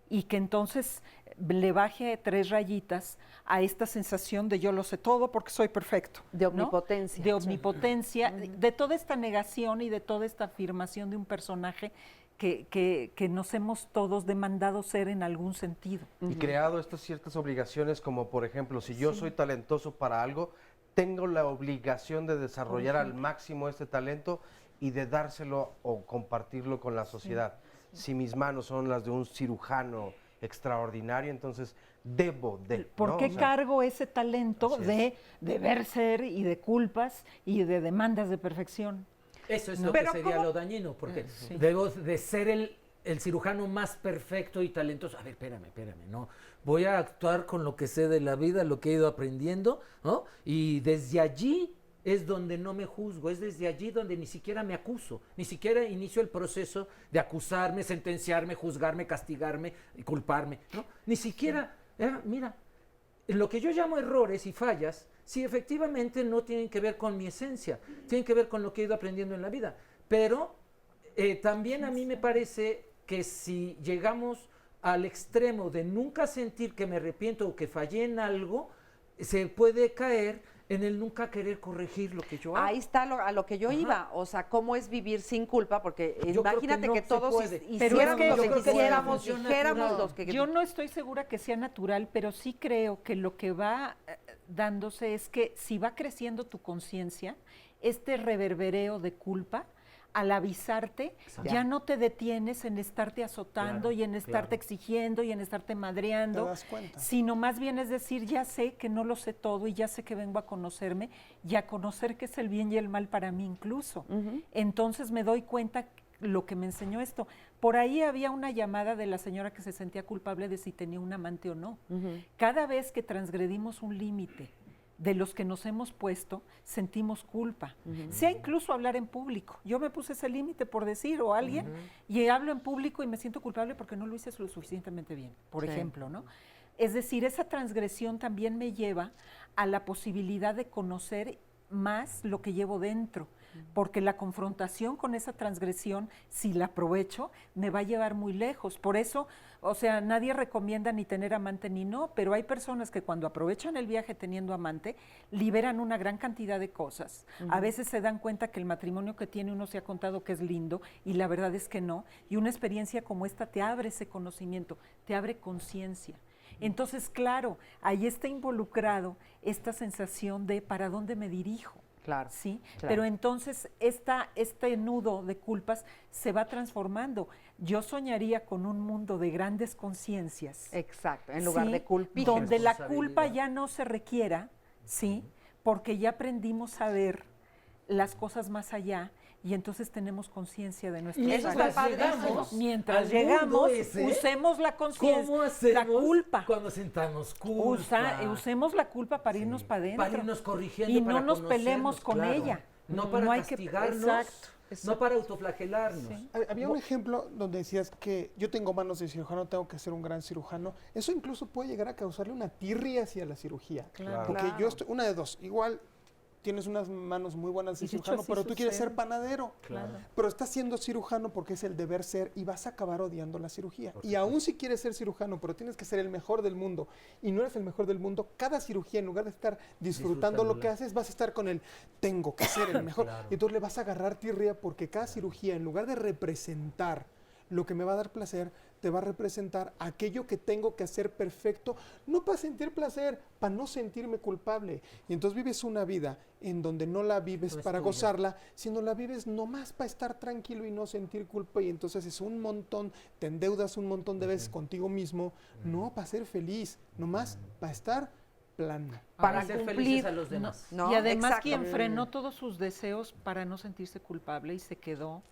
Y que entonces le baje 3 rayitas a esta sensación de yo lo sé todo porque soy perfecto. De omnipotencia. ¿No? De omnipotencia, de toda esta negación y de toda esta afirmación de un personaje que nos hemos todos demandado ser en algún sentido. Y creado estas ciertas obligaciones como, por ejemplo, si yo soy talentoso para algo, tengo la obligación de desarrollar al máximo este talento y de dárselo o compartirlo con la sociedad. Si mis manos son las de un cirujano extraordinario, entonces debo de... ¿Por ¿no? qué cargo ese talento de deber ser y de culpas y de demandas de perfección? Eso es ¿No? lo que Pero sería ¿cómo? lo dañino, porque Sí. debo de ser el cirujano más perfecto y talentoso. A ver, espérame, no. Voy a actuar con lo que sé de la vida, lo que he ido aprendiendo, ¿no? Y desde allí es donde no me juzgo, es desde allí donde ni siquiera me acuso, ni siquiera inicio el proceso de acusarme, sentenciarme, juzgarme, castigarme y culparme, ¿no? Ni siquiera, mira, lo que yo llamo errores y fallas, sí, efectivamente no tienen que ver con mi esencia, tienen que ver con lo que he ido aprendiendo en la vida, pero también a mí me parece que si llegamos al extremo de nunca sentir que me arrepiento o que fallé en algo, se puede caer en el nunca querer corregir lo que yo hago. Ahí está a lo que yo iba, o sea, cómo es vivir sin culpa, porque Yo imagínate creo que, que no todos se puede. hiciéramos Pero lo es que que quisiéramos, funciona dijéramos natural. los que... Yo no estoy segura que sea natural, pero sí creo que lo que va dándose es que si va creciendo tu conciencia, este reverbereo de culpa, al avisarte, Exacto. ya no te detienes en estarte azotando y en estarte exigiendo y en estarte madreando, Te das cuenta. sino más bien es decir, ya sé que no lo sé todo y ya sé que vengo a conocerme y a conocer qué es el bien y el mal para mí incluso. Entonces me doy cuenta lo que me enseñó esto. Por ahí había una llamada de la señora que se sentía culpable de si tenía un amante o no. Cada vez que transgredimos un límite de los que nos hemos puesto, sentimos culpa. Sea incluso hablar en público. Yo me puse ese límite por decir, o alguien, y hablo en público y me siento culpable porque no lo hice lo suficientemente bien, por ejemplo, ¿no? Es decir, esa transgresión también me lleva a la posibilidad de conocer más lo que llevo dentro, porque la confrontación con esa transgresión, si la aprovecho, me va a llevar muy lejos. Por eso, o sea, nadie recomienda ni tener amante ni no, pero hay personas que cuando aprovechan el viaje teniendo amante, liberan una gran cantidad de cosas. A veces se dan cuenta que el matrimonio que tiene uno se ha contado que es lindo y la verdad es que no. Y una experiencia como esta te abre ese conocimiento, te abre conciencia. Entonces, claro, ahí está involucrado esta sensación de ¿para dónde me dirijo? Claro. ¿Sí? Claro. Pero entonces este nudo de culpas se va transformando. Yo soñaría con un mundo de grandes conciencias. Exacto, en lugar ¿sí? de culpa. Donde la culpa ya no se requiera, ¿sí? Porque ya aprendimos a ver las cosas más allá y entonces tenemos conciencia de nuestros Eso está padrísimo. Mientras al llegamos, mundo ese, usemos la conciencia, ¿cómo hacemos la culpa. cuando sentamos culpa? Usemos la culpa para irnos para adentro. Para irnos corrigiendo, y no para nos peleemos conocernos, con claro. ella. No para hay que- castigarnos, exacto. no para autoflagelarnos. Había un ejemplo donde decías que yo tengo manos de cirujano, tengo que ser un gran cirujano. Eso incluso puede llegar a causarle una tirria hacia la cirugía. Claro. Porque Claro. yo estoy, una de dos, igual tienes unas manos muy buenas de Y de hecho cirujano, así pero tú quieres ser sucede. panadero. Claro. Pero estás siendo cirujano porque es el deber ser y vas a acabar odiando la cirugía. Y aún si quieres ser cirujano, pero tienes que ser el mejor del mundo y no eres el mejor del mundo, cada cirugía, en lugar de estar disfrutando lo que haces, vas a estar con el tengo que ser el mejor. Claro. Y entonces le vas a agarrar tirria porque cada cirugía, en lugar de representar lo que me va a dar placer, te va a representar aquello que tengo que hacer perfecto, no para sentir placer, para no sentirme culpable. Y entonces vives una vida en donde no la vives No es para tuya. gozarla, sino la vives nomás para estar tranquilo y no sentir culpa. Y entonces es un montón, te endeudas un montón de veces contigo mismo, no para ser feliz, nomás para estar plano. Para ser cumplir felices a los demás. No, y además exacto. quien frenó todos sus deseos para no sentirse culpable y se quedó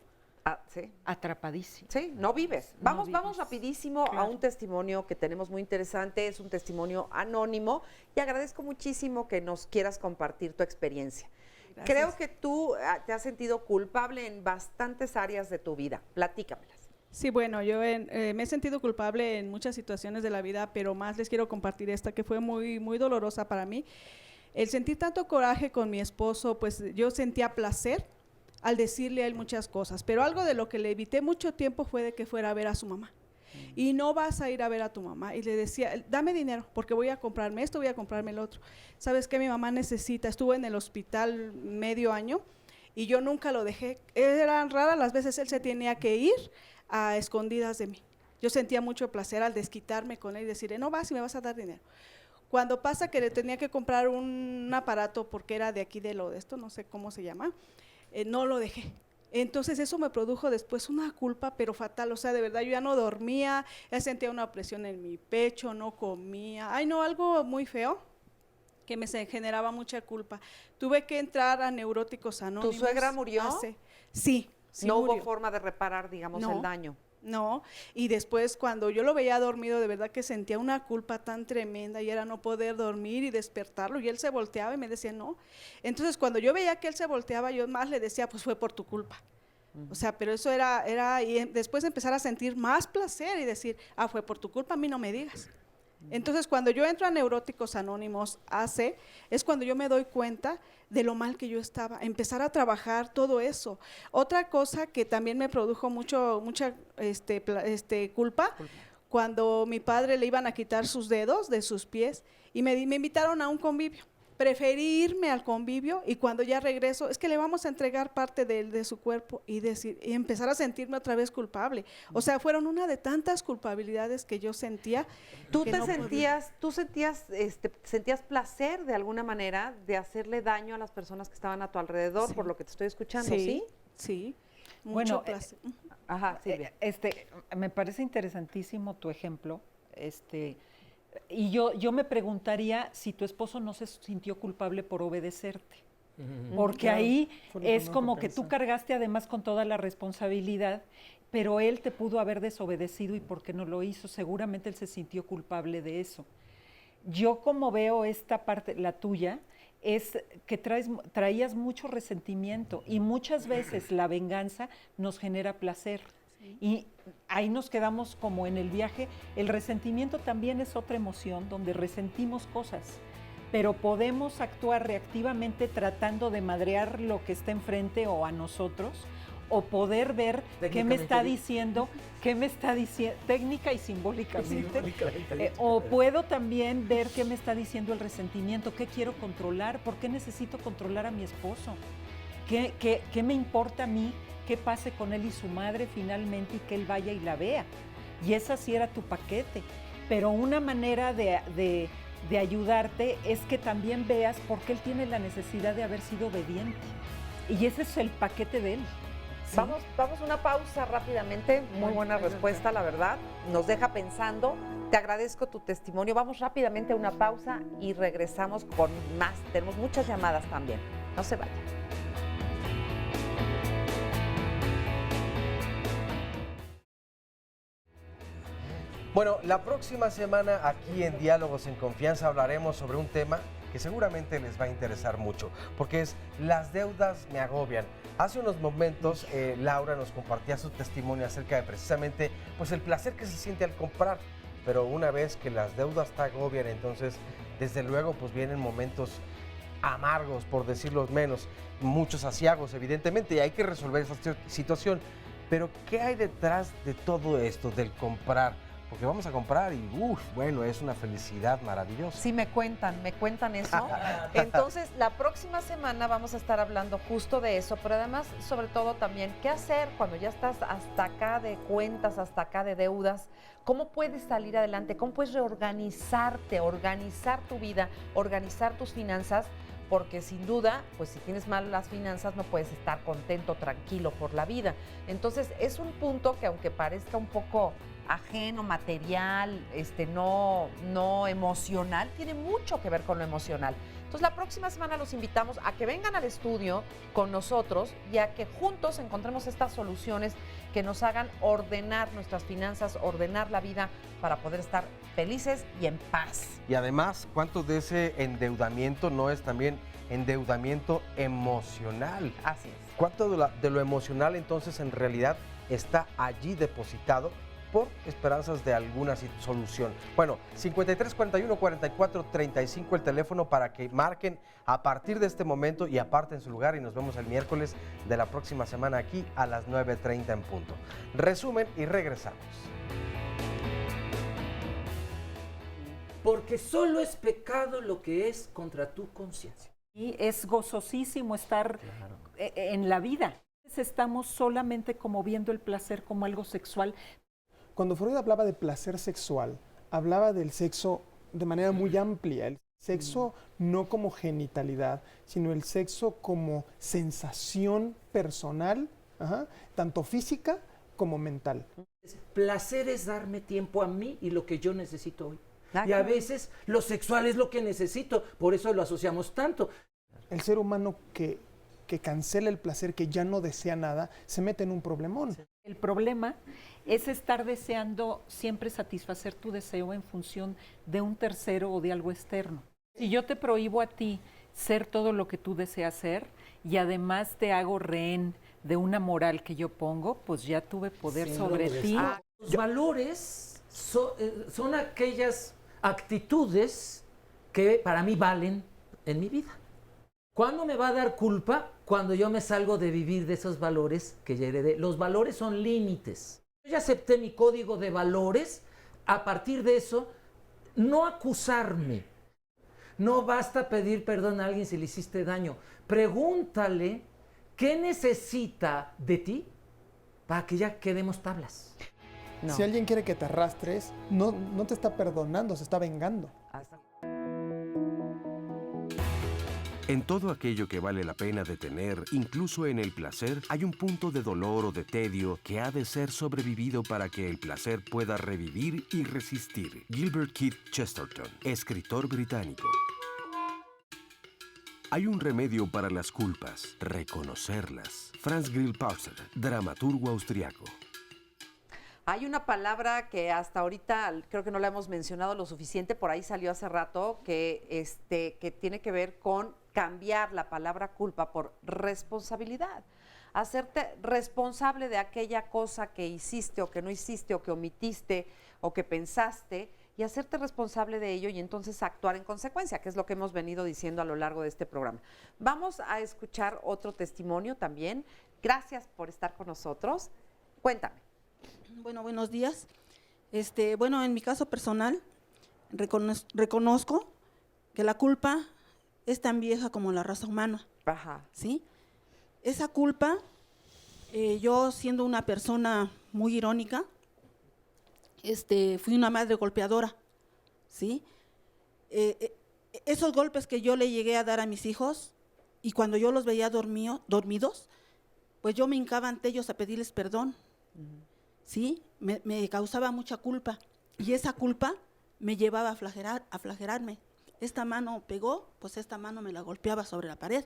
sí. atrapadísimo. Sí, no vives. No Vamos, vives. vamos rapidísimo a Claro. un testimonio que tenemos muy interesante. Es un testimonio anónimo y agradezco muchísimo que nos quieras compartir tu experiencia. Gracias. Creo que tú te has sentido culpable en bastantes áreas de tu vida. Platícamelas. Sí, bueno, yo me he sentido culpable en muchas situaciones de la vida, pero más les quiero compartir esta que fue muy, muy dolorosa para mí. El sentir tanto coraje con mi esposo, pues yo sentía placer al decirle a él muchas cosas, pero algo de lo que le evité mucho tiempo fue de que fuera a ver a su mamá. Y no vas a ir a ver a tu mamá. Y le decía, dame dinero porque voy a comprarme esto, voy a comprarme el otro. ¿Sabes qué? Mi mamá necesita, estuvo en el hospital medio año y yo nunca lo dejé. Eran raras las veces él se tenía que ir a escondidas de mí. Yo sentía mucho placer al desquitarme con él y decirle, no vas y me vas a dar dinero. Cuando pasa que le tenía que comprar un aparato porque era de aquí de esto, no sé cómo se llama, no lo dejé. Entonces eso me produjo después una culpa, pero fatal, o sea, de verdad yo ya no dormía, ya sentía una presión en mi pecho, no comía, ay no, algo muy feo que me generaba mucha culpa. Tuve que entrar a Neuróticos Anónimos. ¿Tu suegra murió? Sí, sí no murió. hubo forma de reparar, digamos, No. el daño. No, y después cuando yo lo veía dormido, de verdad que sentía una culpa tan tremenda y era no poder dormir y despertarlo y él se volteaba y me decía no. Entonces cuando yo veía que él se volteaba, yo más le decía, pues fue por tu culpa. O sea, pero eso era y después empezar a sentir más placer y decir, fue por tu culpa, a mí no me digas. Entonces, cuando yo entro a Neuróticos Anónimos, es cuando yo me doy cuenta de lo mal que yo estaba, empezar a trabajar todo eso. Otra cosa que también me produjo mucha culpa, cuando mi padre le iban a quitar sus dedos de sus pies y me invitaron a un convivio. Preferí irme al convivio y cuando ya regreso, es que le vamos a entregar parte de su cuerpo y empezar a sentirme otra vez culpable. O sea, fueron una de tantas culpabilidades que yo sentía. ¿Tú que te no sentías, sentías placer de alguna manera de hacerle daño a las personas que estaban a tu alrededor, Sí. por lo que te estoy escuchando, Sí, sí? sí. Bueno, Mucho placer. Ajá, Silvia. Me parece interesantísimo tu ejemplo. Y yo me preguntaría si tu esposo no se sintió culpable por obedecerte. Porque Claro, ahí fue lo que es no como me que tú pensé. cargaste además con toda la responsabilidad, pero él te pudo haber desobedecido y porque no lo hizo, seguramente él se sintió culpable de eso. Yo como veo esta parte, la tuya, es que traías mucho resentimiento y muchas veces la venganza nos genera placer. Y ahí nos quedamos como en el viaje. El resentimiento también es otra emoción donde resentimos cosas, pero podemos actuar reactivamente tratando de madrear lo que está enfrente o a nosotros, o poder ver qué me está diciendo, técnica y simbólicamente, o puedo también ver qué me está diciendo el resentimiento, qué quiero controlar, por qué necesito controlar a mi esposo, qué me importa a mí, qué pase con él y su madre finalmente y que él vaya y la vea. Y esa sí era tu paquete. Pero una manera de ayudarte es que también veas por qué él tiene la necesidad de haber sido obediente. Y ese es el paquete de él. ¿Sí? Vamos a una pausa rápidamente. Muy buena respuesta, la verdad. Nos deja pensando. Te agradezco tu testimonio. Vamos rápidamente a una pausa y regresamos con más. Tenemos muchas llamadas también. No se vayan. Bueno, la próxima semana aquí en Diálogos en Confianza hablaremos sobre un tema que seguramente les va a interesar mucho, porque es las deudas me agobian. Hace unos momentos Laura nos compartía su testimonio acerca de precisamente pues el placer que se siente al comprar, pero una vez que las deudas te agobian, entonces desde luego pues vienen momentos amargos, por decirlo menos, muchos asiagos, evidentemente, y hay que resolver esa situación. Pero, ¿qué hay detrás de todo esto, del comprar? Porque vamos a comprar y, bueno, es una felicidad maravillosa. Sí, me cuentan eso. Entonces, la próxima semana vamos a estar hablando justo de eso, pero además, sobre todo también, ¿qué hacer cuando ya estás hasta acá de cuentas, hasta acá de deudas? ¿Cómo puedes salir adelante? ¿Cómo puedes reorganizarte, organizar tu vida, organizar tus finanzas? Porque sin duda, pues si tienes mal las finanzas no puedes estar contento, tranquilo por la vida. Entonces, es un punto que aunque parezca un poco ajeno, material, no emocional, tiene mucho que ver con lo emocional. Entonces, la próxima semana los invitamos a que vengan al estudio con nosotros y a que juntos encontremos estas soluciones que nos hagan ordenar nuestras finanzas, ordenar la vida para poder estar felices y en paz. Y además, ¿cuánto de ese endeudamiento no es también endeudamiento emocional? Así es. ¿Cuánto de lo emocional entonces en realidad está allí depositado por esperanzas de alguna solución? Bueno, 53 41 44 35 el teléfono para que marquen a partir de este momento y aparten su lugar, y nos vemos el miércoles de la próxima semana aquí a las 9:30 en punto. Resumen y regresamos. Porque solo es pecado lo que es contra tu conciencia. Y es gozosísimo estar en la vida. Estamos solamente como viendo el placer como algo sexual. Cuando Freud hablaba de placer sexual, hablaba del sexo de manera muy amplia. El sexo no como genitalidad, sino el sexo como sensación personal, tanto física como mental. Placer es darme tiempo a mí y lo que yo necesito hoy. Y a veces lo sexual es lo que necesito, por eso lo asociamos tanto. El ser humano que cancela el placer, que ya no desea nada, se mete en un problemón. El problema es estar deseando siempre satisfacer tu deseo en función de un tercero o de algo externo. Si yo te prohíbo a ti ser todo lo que tú deseas ser y además te hago rehén de una moral que yo pongo, pues ya tuve poder sobre ti. Los valores son aquellas actitudes que para mí valen en mi vida. ¿Cuándo me va a dar culpa? Cuando yo me salgo de vivir de esos valores que ya heredé. Los valores son límites. Yo ya acepté mi código de valores. A partir de eso, no acusarme. No basta pedir perdón a alguien si le hiciste daño. Pregúntale qué necesita de ti para que ya quedemos tablas. No. Si alguien quiere que te arrastres, no te está perdonando, se está vengando. En todo aquello que vale la pena de tener, incluso en el placer, hay un punto de dolor o de tedio que ha de ser sobrevivido para que el placer pueda revivir y resistir. Gilbert Keith Chesterton, escritor británico. Hay un remedio para las culpas: reconocerlas. Franz Grillparzer, dramaturgo austriaco. Hay una palabra que hasta ahorita creo que no la hemos mencionado lo suficiente, por ahí salió hace rato, que tiene que ver con cambiar la palabra culpa por responsabilidad. Hacerte responsable de aquella cosa que hiciste o que no hiciste o que omitiste o que pensaste, y hacerte responsable de ello y entonces actuar en consecuencia, que es lo que hemos venido diciendo a lo largo de este programa. Vamos a escuchar otro testimonio también. Gracias por estar con nosotros. Cuéntame. Bueno, buenos días. Bueno, en mi caso personal, reconozco que la culpa es tan vieja como la raza humana. Ajá. ¿Sí? Esa culpa, yo siendo una persona muy irónica, fui una madre golpeadora, ¿sí? Esos golpes que yo le llegué a dar a mis hijos, y cuando yo los veía dormidos, pues yo me hincaba ante ellos a pedirles perdón. ¿Sí? Me causaba mucha culpa, y esa culpa me llevaba a flagelarme. Esta mano pegó, pues esta mano me la golpeaba sobre la pared,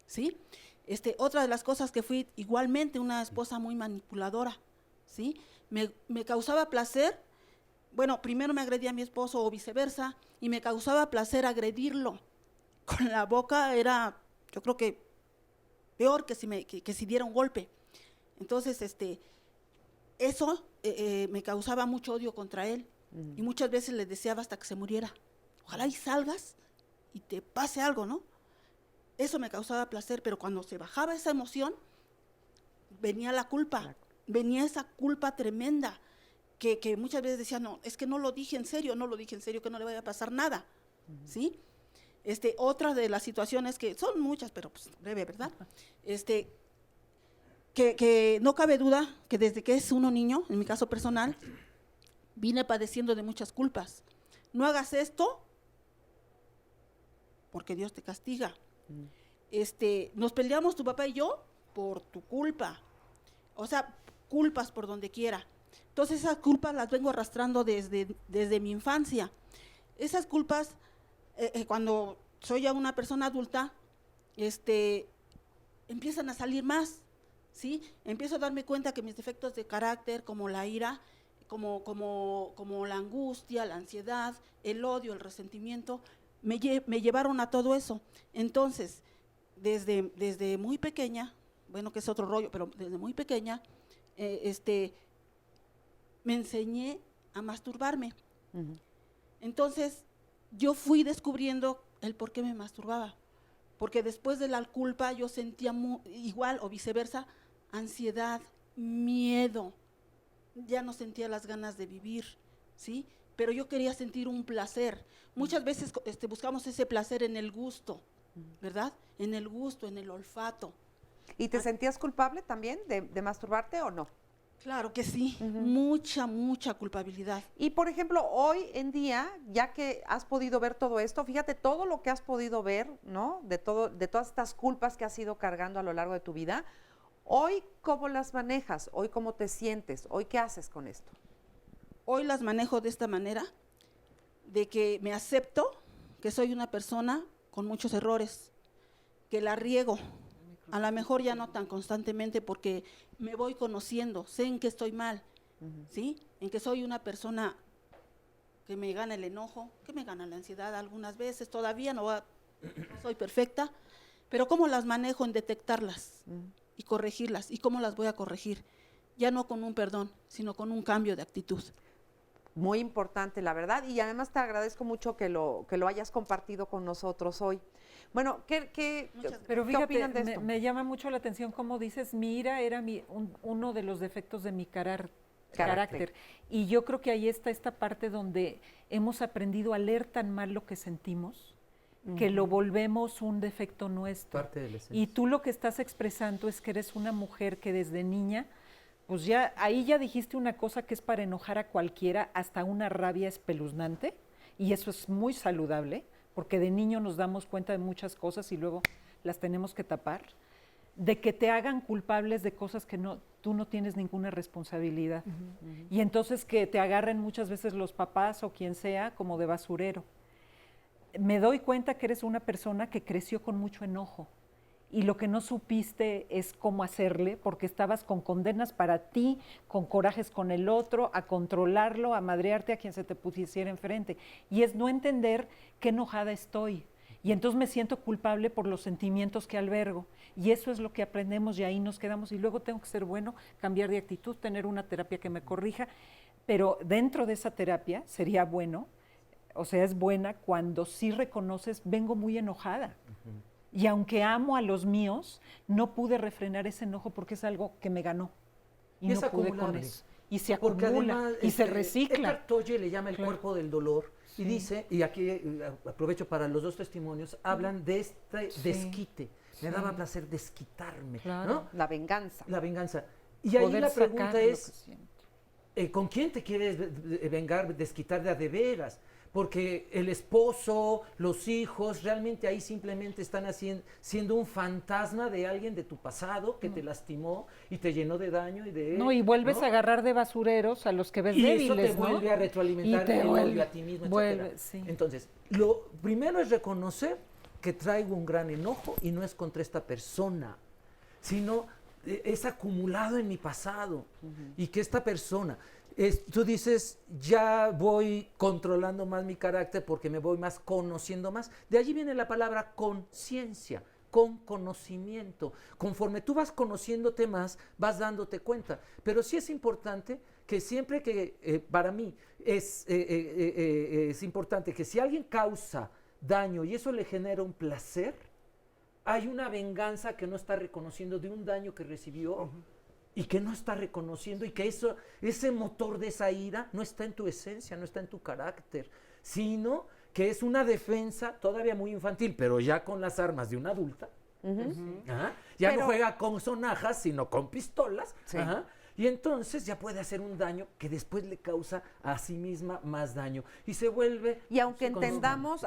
¿sí? Otra de las cosas que fui igualmente una esposa muy manipuladora, ¿sí? Me causaba placer, bueno, primero me agredía a mi esposo o viceversa, y me causaba placer agredirlo. Con la boca era, yo creo que peor que si diera un golpe. Entonces, eso me causaba mucho odio contra él, y muchas veces le deseaba hasta que se muriera. Ojalá y salgas y te pase algo, ¿no? eso me causaba placer, pero cuando se bajaba esa emoción, venía la culpa, venía esa culpa tremenda, que muchas veces decía, no, es que no lo dije en serio, que no le vaya a pasar nada, ¿sí? Otra de las situaciones que son muchas, pero pues breve, ¿verdad? Que no cabe duda que desde que es uno niño, en mi caso personal, vine padeciendo de muchas culpas. No hagas esto porque Dios te castiga. Nos peleamos tu papá y yo por tu culpa. O sea, culpas por donde quiera. Entonces esas culpas las vengo arrastrando desde mi infancia. Esas culpas, cuando soy ya una persona adulta, empiezan a salir más, ¿sí? Empiezo a darme cuenta que mis defectos de carácter, como la ira, como la angustia, la ansiedad, el odio, el resentimiento, me llevaron a todo eso. Entonces, desde muy pequeña, bueno, que es otro rollo, pero desde muy pequeña, me enseñé a masturbarme. Entonces, yo fui descubriendo el por qué me masturbaba, porque después de la culpa yo sentía igual o viceversa, ansiedad, miedo, ya no sentía las ganas de vivir, ¿sí? Pero yo quería sentir un placer. Muchas veces buscamos ese placer en el gusto, ¿verdad? En el gusto, en el olfato. ¿Y te sentías culpable también de masturbarte o no? Claro que sí, mucha culpabilidad. Y por ejemplo, hoy en día, ya que has podido ver todo esto, fíjate todo lo que has podido ver, ¿no? De todas estas culpas que has ido cargando a lo largo de tu vida. Hoy, ¿cómo las manejas? Hoy, ¿cómo te sientes? Hoy, ¿qué haces con esto? Hoy las manejo de esta manera, de que me acepto que soy una persona con muchos errores, que la riego. A lo mejor ya no tan constantemente porque me voy conociendo, sé en qué estoy mal, ¿sí? En que soy una persona que me gana el enojo, que me gana la ansiedad algunas veces, todavía no soy perfecta, pero cómo las manejo en detectarlas y corregirlas, y cómo las voy a corregir, ya no con un perdón, sino con un cambio de actitud. Muy importante, la verdad, y además te agradezco mucho que lo hayas compartido con nosotros hoy. Bueno, Pero fíjate, opinan de esto? me llama mucho la atención cómo dices, mi ira era uno de los defectos de mi carácter. Y yo creo que ahí está esta parte donde hemos aprendido a leer tan mal lo que sentimos, que lo volvemos un defecto nuestro. Parte de la esencia. Y tú lo que estás expresando es que eres una mujer que desde niña, pues ya ahí ya dijiste una cosa que es para enojar a cualquiera, hasta una rabia espeluznante, y eso es muy saludable, porque de niño nos damos cuenta de muchas cosas y luego las tenemos que tapar, de que te hagan culpables de cosas que tú no tienes ninguna responsabilidad. Y entonces que te agarren muchas veces los papás o quien sea como de basurero. Me doy cuenta que eres una persona que creció con mucho enojo y lo que no supiste es cómo hacerle, porque estabas con condenas para ti, con corajes con el otro, a controlarlo, a madrearte a quien se te pusiera enfrente. Y es no entender qué enojada estoy. Y entonces me siento culpable por los sentimientos que albergo. Y eso es lo que aprendemos y ahí nos quedamos. Y luego tengo que ser bueno, cambiar de actitud, tener una terapia que me corrija. Pero dentro de esa terapia sería bueno, o sea, es buena cuando sí reconoces, vengo muy enojada. Y aunque amo a los míos, no pude refrenar ese enojo porque es algo que me ganó. Y es no pude con acumulable. eso. Y se Porque acumula además, y se recicla. Eckhart Tolle le llama el Claro. cuerpo del dolor y Sí. dice, y aquí aprovecho para los dos testimonios, hablan de este Sí. desquite. Me Sí. daba placer desquitarme, Claro. ¿no? La venganza. La venganza. Y ahí Poder la sacar pregunta lo que es, ¿con quién te quieres vengar, desquitar de a de veras? Porque el esposo, los hijos, realmente ahí simplemente están siendo un fantasma de alguien de tu pasado que te lastimó y te llenó de daño y de... No, y vuelves ¿no? a agarrar de basureros a los que ves Y débiles, eso te ¿no? vuelve a retroalimentar Y te el vuelve- odio a ti mismo, vuelve, etcétera. sí. Entonces, lo primero es reconocer que traigo un gran enojo y no es contra esta persona, sino es acumulado en mi pasado y que esta persona... tú dices, ya voy controlando más mi carácter porque me voy más conociendo más. De allí viene la palabra conciencia, con conocimiento. Conforme tú vas conociéndote más, vas dándote cuenta. Pero sí es importante que siempre que, para mí, es importante que si alguien causa daño y eso le genera un placer, hay una venganza que no está reconociendo de un daño que recibió y que no está reconociendo, y que ese motor de esa ira no está en tu esencia, no está en tu carácter, sino que es una defensa todavía muy infantil, pero ya con las armas de una adulta. Ya no juega con sonajas, sino con pistolas. Sí. Y entonces ya puede hacer un daño que después le causa a sí misma más daño. Y se vuelve... Y aunque entendamos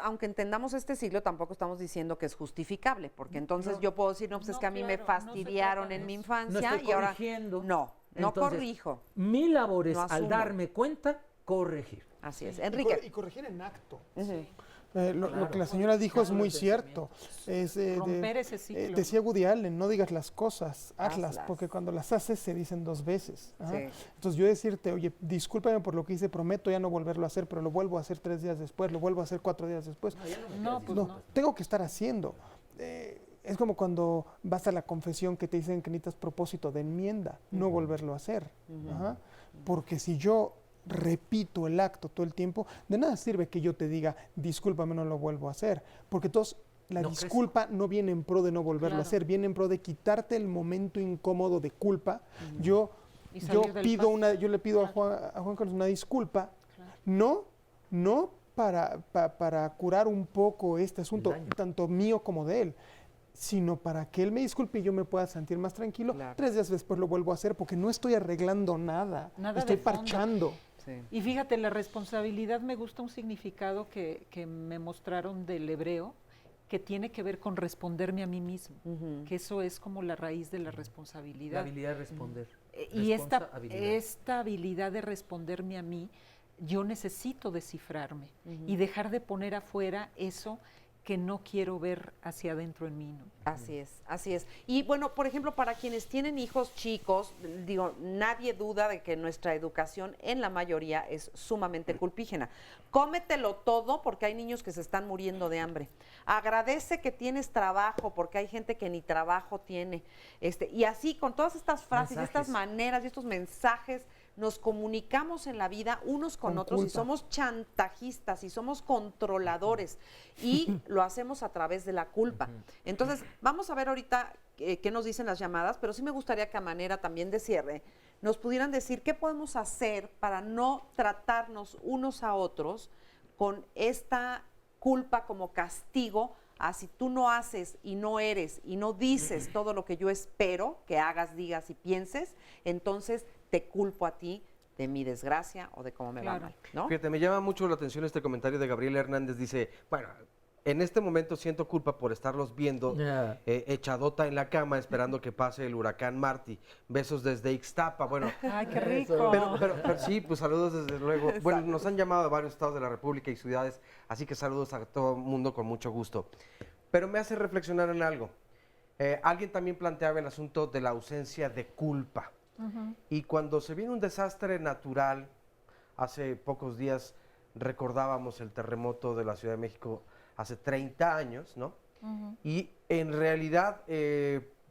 este siglo, tampoco estamos diciendo que es justificable, porque entonces yo puedo decir, no, pues es que a mí me fastidiaron en mi infancia no estoy y ahora... corrigiendo. No Entonces, corrijo. Mi labor es, No al asumo. darme cuenta, corregir. Así es. Enrique. Y corregir en acto. Claro. Lo que la señora dijo es muy cierto. Romper ese ciclo. Decía Woody Allen, no digas las cosas, hazlas, porque cuando las haces se dicen 2 veces. Sí. Entonces yo decirte, oye, discúlpame por lo que hice, prometo ya no volverlo a hacer, pero lo vuelvo a hacer 3 días después, lo vuelvo a hacer 4 días después. No, Tengo que estar haciendo. Es como cuando vas a la confesión que te dicen que necesitas propósito de enmienda, no volverlo a hacer. Porque si yo repito el acto todo el tiempo, de nada sirve que yo te diga, discúlpame, no lo vuelvo a hacer, porque la disculpa no viene en pro de no volverlo a hacer, viene en pro de quitarte el momento incómodo de culpa. Yo le pido a Juan Carlos una disculpa, no para curar un poco este asunto, tanto mío como de él, sino para que él me disculpe y yo me pueda sentir más tranquilo. 3 días después lo vuelvo a hacer porque no estoy arreglando nada estoy de fondo. parchando. Sí. Y fíjate, la responsabilidad me gusta un significado que me mostraron del hebreo, que tiene que ver con responderme a mí mismo, que eso es como la raíz de la responsabilidad. La habilidad de responder. Y esta habilidad de responderme a mí, yo necesito descifrarme y dejar de poner afuera eso que no quiero ver hacia adentro en mí, ¿no? Así es. Y bueno, por ejemplo, para quienes tienen hijos chicos, digo, nadie duda de que nuestra educación en la mayoría es sumamente culpígena. Cómetelo todo porque hay niños que se están muriendo de hambre. Agradece que tienes trabajo porque hay gente que ni trabajo tiene. Y así, con todas estas frases, estas maneras y estos mensajes, nos comunicamos en la vida unos con otros culpa. Y somos chantajistas y somos controladores y lo hacemos a través de la culpa. Entonces, vamos a ver ahorita qué nos dicen las llamadas, pero sí me gustaría que a manera también de cierre nos pudieran decir qué podemos hacer para no tratarnos unos a otros con esta culpa como castigo a si tú no haces y no eres y no dices todo lo que yo espero que hagas, digas y pienses, entonces te culpo a ti de mi desgracia o de cómo me va mal, ¿no? Fíjate, me llama mucho la atención este comentario de Gabriela Hernández. Dice, bueno, en este momento siento culpa por estarlos viendo echadota en la cama esperando que pase el huracán Marty. Besos desde Ixtapa. Bueno, ¡ay, qué rico! Pero sí, pues saludos desde luego. Exacto. Bueno, nos han llamado de varios estados de la República y ciudades, así que saludos a todo el mundo con mucho gusto. Pero me hace reflexionar en algo. Alguien también planteaba el asunto de la ausencia de culpa. Y cuando se viene un desastre natural, hace pocos días recordábamos el terremoto de la Ciudad de México hace 30 años, ¿no? Y en realidad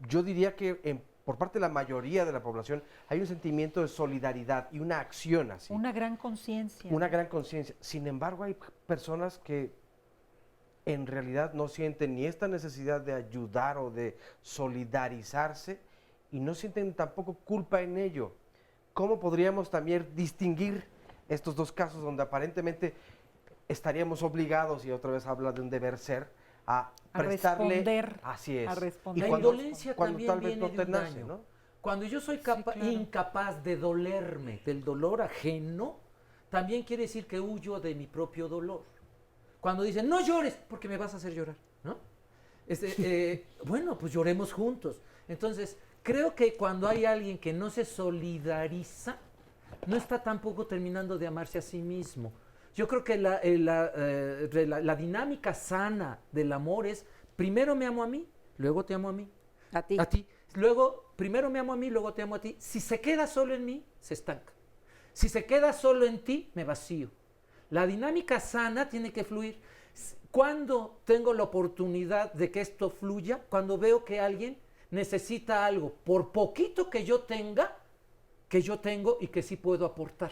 yo diría que por parte de la mayoría de la población hay un sentimiento de solidaridad y una acción así. Una gran conciencia. Una gran conciencia. Sin embargo, hay personas que en realidad no sienten ni esta necesidad de ayudar o de solidarizarse y no sienten tampoco culpa en ello. ¿Cómo podríamos también distinguir estos dos casos donde aparentemente estaríamos obligados, y otra vez habla de un deber ser, a prestarle... responder. Así es. A responder. La indolencia cuando también tal vez viene no de te un nace, daño. ¿no? Cuando yo soy incapaz de dolerme del dolor ajeno, también quiere decir que huyo de mi propio dolor. Cuando dicen, no llores, porque me vas a hacer llorar, ¿no? Bueno, pues lloremos juntos. Entonces, creo que cuando hay alguien que no se solidariza, no está tampoco terminando de amarse a sí mismo. Yo creo que la dinámica sana del amor es, primero me amo a mí, luego te amo a mí. A ti. A ti. Luego, primero me amo a mí, luego te amo a ti. Si se queda solo en mí, se estanca. Si se queda solo en ti, me vacío. La dinámica sana tiene que fluir. ¿Cuándo tengo la oportunidad de que esto fluya? Cuando veo que alguien necesita algo, por poquito que yo tengo y que sí puedo aportar.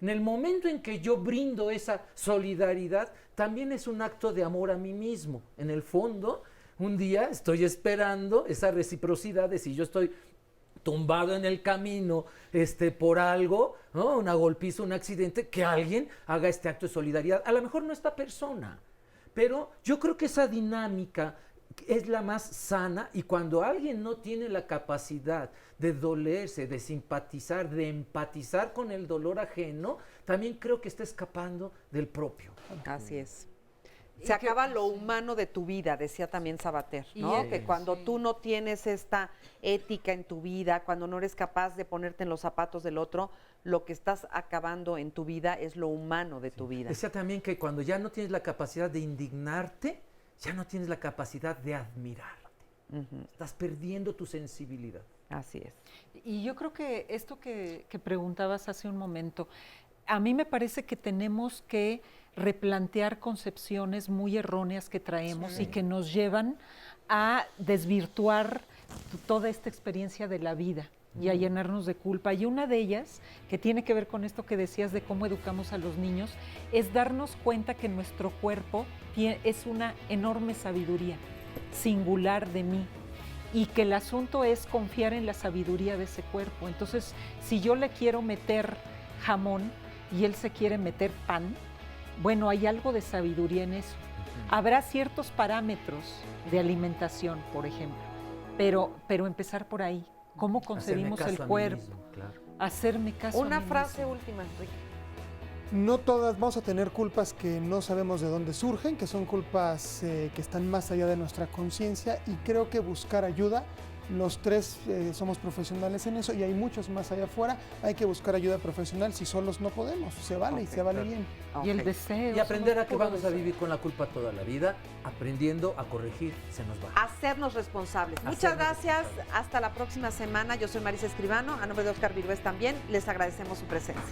En el momento en que yo brindo esa solidaridad, también es un acto de amor a mí mismo. En el fondo, un día estoy esperando esa reciprocidad de si yo estoy tumbado en el camino por algo, ¿no? Una golpiza, un accidente, que alguien haga este acto de solidaridad. A lo mejor no esta persona, pero yo creo que esa dinámica es la más sana, y cuando alguien no tiene la capacidad de dolerse, de simpatizar, de empatizar con el dolor ajeno, también creo que está escapando del propio. Así es. Se acaba lo humano de tu vida, decía también Sabater, ¿no? Que cuando tú no tienes esta ética en tu vida, cuando no eres capaz de ponerte en los zapatos del otro, lo que estás acabando en tu vida es lo humano de tu vida. Decía también que cuando ya no tienes la capacidad de indignarte, ya no tienes la capacidad de admirarte. Estás perdiendo tu sensibilidad. Así es. Y yo creo que esto que preguntabas hace un momento, a mí me parece que tenemos que replantear concepciones muy erróneas que traemos y que nos llevan a desvirtuar toda esta experiencia de la vida y a llenarnos de culpa. Y una de ellas, que tiene que ver con esto que decías de cómo educamos a los niños, es darnos cuenta que nuestro cuerpo es una enorme sabiduría, singular de mí, y que el asunto es confiar en la sabiduría de ese cuerpo. Entonces, si yo le quiero meter jamón y él se quiere meter pan, bueno, hay algo de sabiduría en eso. Habrá ciertos parámetros de alimentación, por ejemplo, pero empezar por ahí. ¿Cómo concebimos el cuerpo? Hacerme caso a mí mismo. Una frase última, Enrique. No todas vamos a tener culpas que no sabemos de dónde surgen, que son culpas que están más allá de nuestra conciencia, y creo que buscar ayuda, los tres somos profesionales en eso y hay muchos más allá afuera, hay que buscar ayuda profesional, si solos no podemos, se vale y se vale bien. Y el deseo. Y aprender a que vamos a vivir con la culpa toda la vida, aprendiendo a corregir, se nos va. Hacernos responsables. Muchas gracias, hasta la próxima semana. Yo soy Marisa Escribano, a nombre de Oscar Virués también, les agradecemos su presencia.